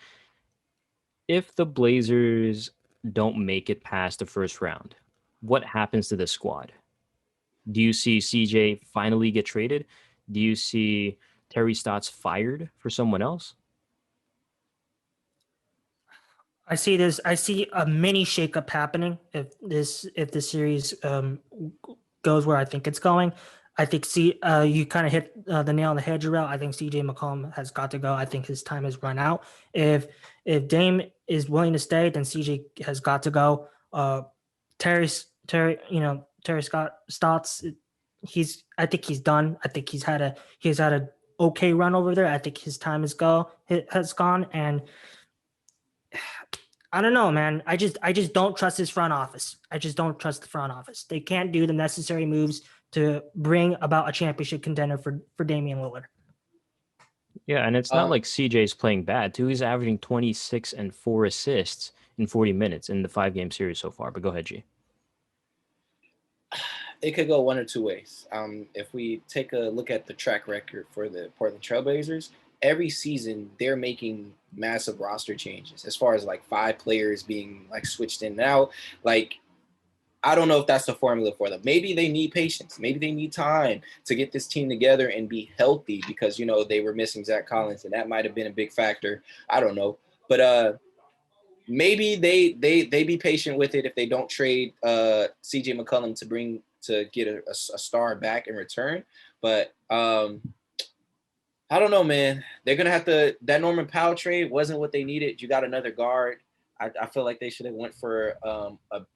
If the Blazers don't make it past the first round, what happens to this squad? Do you see CJ finally get traded? Do you see Terry Stotts fired for someone else? I see a mini shakeup happening if the series goes where I think it's going. I think you kind of hit the nail on the head, Jarrell. I think CJ McCollum has got to go. I think his time has run out. If Dame is willing to stay, then CJ has got to go. Terry Stotts, I think he's done. I think he's had a okay run over there. I think his time has gone, and I don't know, man. I just don't trust his front office. I just don't trust the front office. They can't do the necessary moves to bring about a championship contender for Damian Lillard. Yeah, and it's not like CJ's playing bad too. He's averaging 26 and 4 assists in 40 minutes in the 5-game series so far. But go ahead, G. It could go one or two ways. If we take a look at the track record for the Portland Trailblazers, every season they're making massive roster changes as far as like 5 players being like switched in and out. Like, I don't know if that's the formula for them. Maybe they need patience. Maybe they need time to get this team together and be healthy because, you know, they were missing Zach Collins and that might have been a big factor. I don't know. But maybe they be patient with it if they don't trade CJ McCollum to get a star back in return. But I don't know, man. They're gonna have to. That Norman Powell trade wasn't what they needed. You got another guard. I feel like they should have went for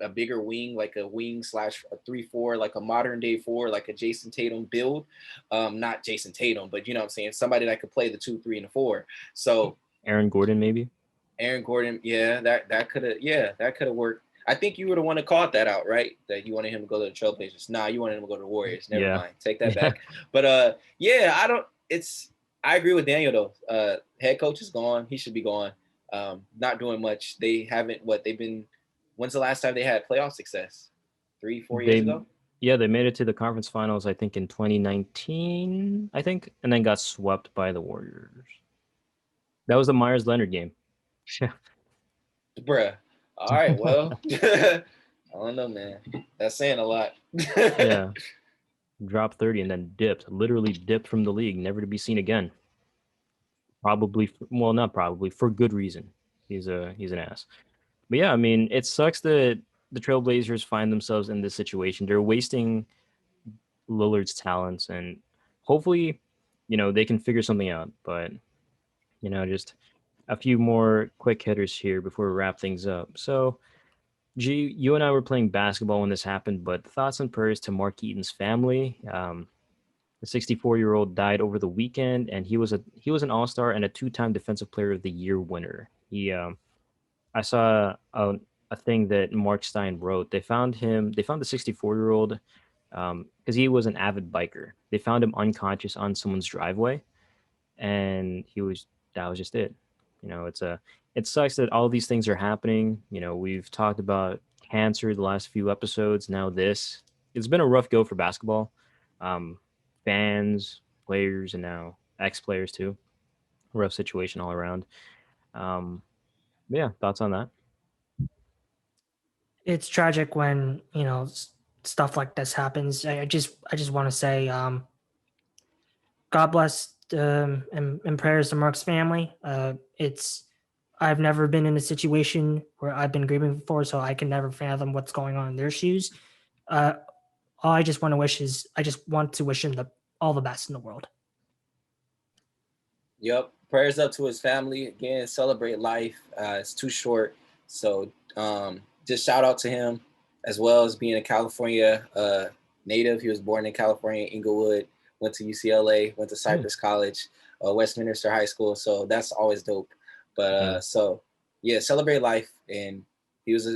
a bigger wing, like a wing slash a 3-4, like a modern day 4, like a Jason Tatum build. Not Jason Tatum, but you know what I'm saying, somebody that could play the 2, 3, and the 4. So Aaron Gordon, maybe. Aaron Gordon, yeah, that could have worked. I think you would have wanted to call that out, right? That you wanted him to go to the Trailblazers. Nah, you wanted him to go to the Warriors. Never mind. Take that back. But yeah, I agree with Daniel though. Head coach is gone. He should be gone. Not doing much. They haven't. When's the last time they had playoff success? 3-4 years ago. Yeah, they made it to the conference finals, I think, in 2019, I think, and then got swept by the Warriors. That was the Myers Leonard game. Bruh. All right, well, I don't know, man. That's saying a lot. Yeah. Dropped 30 and then literally dipped from the league, never to be seen again. Not probably, for good reason. He's an ass. But yeah, I mean, it sucks that the Trailblazers find themselves in this situation. They're wasting Lillard's talents, and hopefully, you know, they can figure something out. But, you know, just a few more quick hitters here before we wrap things up. So, G, you and I were playing basketball when this happened, but thoughts and prayers to Mark Eaton's family. The 64-year-old died over the weekend, and he was an All-Star and a 2-time Defensive Player of the Year winner. I saw a thing that Mark Stein wrote. They found the 64-year-old because he was an avid biker. They found him unconscious on someone's driveway, and that was just it. You know, it sucks that all these things are happening. You know, we've talked about cancer the last few episodes. Now this, it's been a rough go for basketball. Fans, players, and now ex-players too. Rough situation all around. Yeah, thoughts on that? It's tragic when, you know, stuff like this happens. I just want to say, God bless, and prayers to Mark's family. I've never been in a situation where I've been grieving before, so I can never fathom what's going on in their shoes. All I just want to wish him all the best in the world. Yep. Prayers up to his family. Again, celebrate life. It's too short. So just shout out to him, as well as being a California native. He was born in California, Inglewood, went to UCLA, went to Cypress College, Westminster High School. So that's always dope. But so yeah, celebrate life. And he was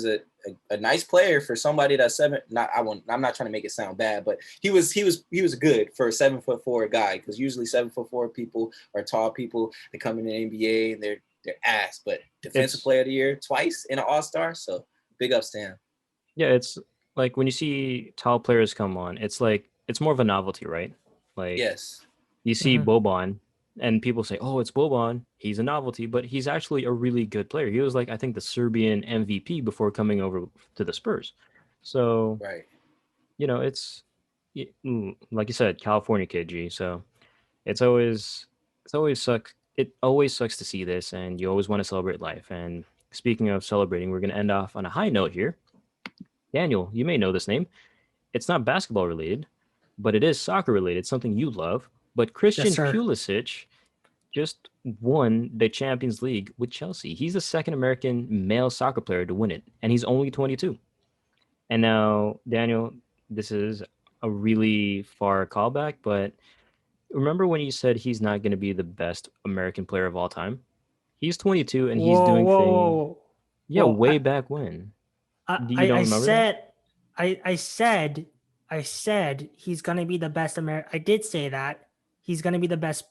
a nice player for somebody that's I'm not trying to make it sound bad, but he was good for a 7'4" guy, because usually 7'4" people are tall people. They come in the NBA and they're ass, but defensive player of the year twice in an All-Star. So big ups to him. Yeah, it's like when you see tall players come on, it's like it's more of a novelty, right? Like, yes, you see Boban, and people say, "Oh, it's Boban. He's a novelty," but he's actually a really good player. He was like, I think, the Serbian MVP before coming over to the Spurs. So, right. you know, like you said, California kid, G. So it's always sucks. It always sucks to see this, and you always want to celebrate life. And speaking of celebrating, we're going to end off on a high note here. Daniel, you may know this name. It's not basketball related, but it is soccer related, something you love. But Christian Pulisic just won the Champions League with Chelsea. He's the second American male soccer player to win it, and he's only 22. And now, Daniel, this is a really far callback, but remember when you said he's not going to be the best American player of all time? He's 22 and he's doing things. Yeah, way back when. You don't remember that? I said he's going to be the best I did say that he's going to be the best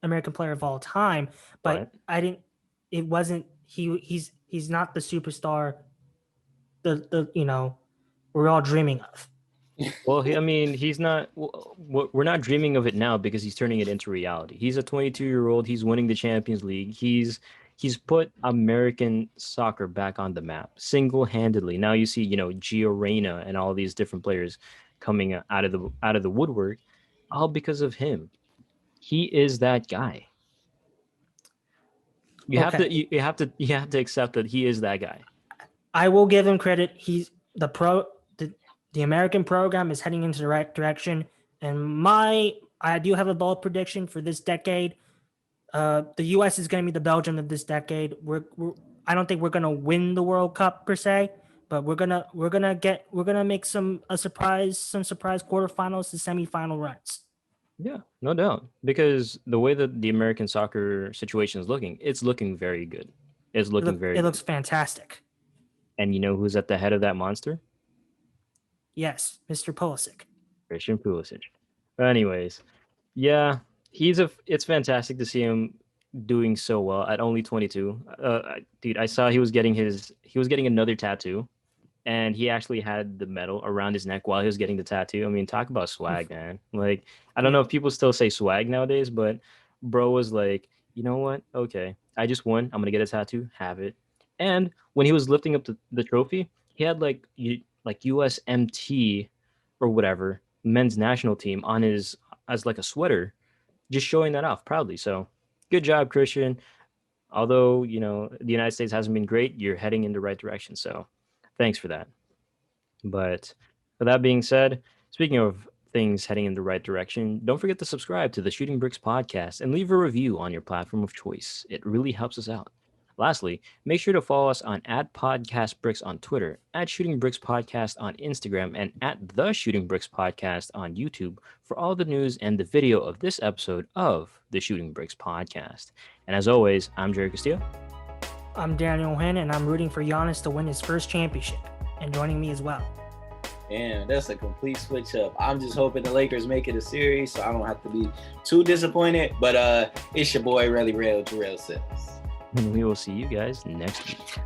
American player of all time, but I didn't. It wasn't. He's not the superstar the we're all dreaming of. Well, I mean, he's not. We're not dreaming of it now because he's turning it into reality. He's a 22-year-old. He's winning the Champions League. He's put American soccer back on the map single-handedly. Now you see, Gio Reyna and all these different players coming out of the woodwork, all because of him. He is that guy. You have to Okay. you have to accept that he is that guy. I will give him credit. He's the American program is heading into the right direction. And I do have a bold prediction for this decade. The U.S. is going to be the Belgium of this decade. I don't think we're going to win the World Cup per se, but we're gonna make some surprise quarterfinals to semifinal runs. Yeah, no doubt. Because the way that the American soccer situation is looking, it's looking very good. It's looking very It good. looks fantastic. And you know who's at the head of that monster? Yes, Mr. Pulisic. Christian Pulisic. But anyways, yeah, it's fantastic to see him doing so well at only 22. Dude, I saw he was getting another tattoo, and he actually had the medal around his neck while he was getting the tattoo. I mean, talk about swag, man. Like, I don't know if people still say swag nowadays, but bro was like, you know what? Okay, I just won. I'm gonna get a tattoo. Have it. And when he was lifting up the trophy, he had like USMT or whatever men's national team on his as like a sweater, just showing that off proudly. So good job, Christian. Although the United States hasn't been great, you're heading in the right direction. So thanks for that. But with that being said, speaking of things heading in the right direction, don't forget to subscribe to the Shooting Bricks podcast and leave a review on your platform of choice. It really helps us out. Lastly, make sure to follow us on @podcastbricks on Twitter, @shootingbrickspodcast on Instagram, and @the Shooting Bricks Podcast on YouTube for all the news and the video of this episode of the Shooting Bricks Podcast. And as always, I'm Jerry Castillo. I'm Daniel Hen, and I'm rooting for Giannis to win his first championship. And joining me as well. Man, that's a complete switch up. I'm just hoping the Lakers make it a series, so I don't have to be too disappointed. But it's your boy, Really Real, Jarrell Sims. And we will see you guys next week.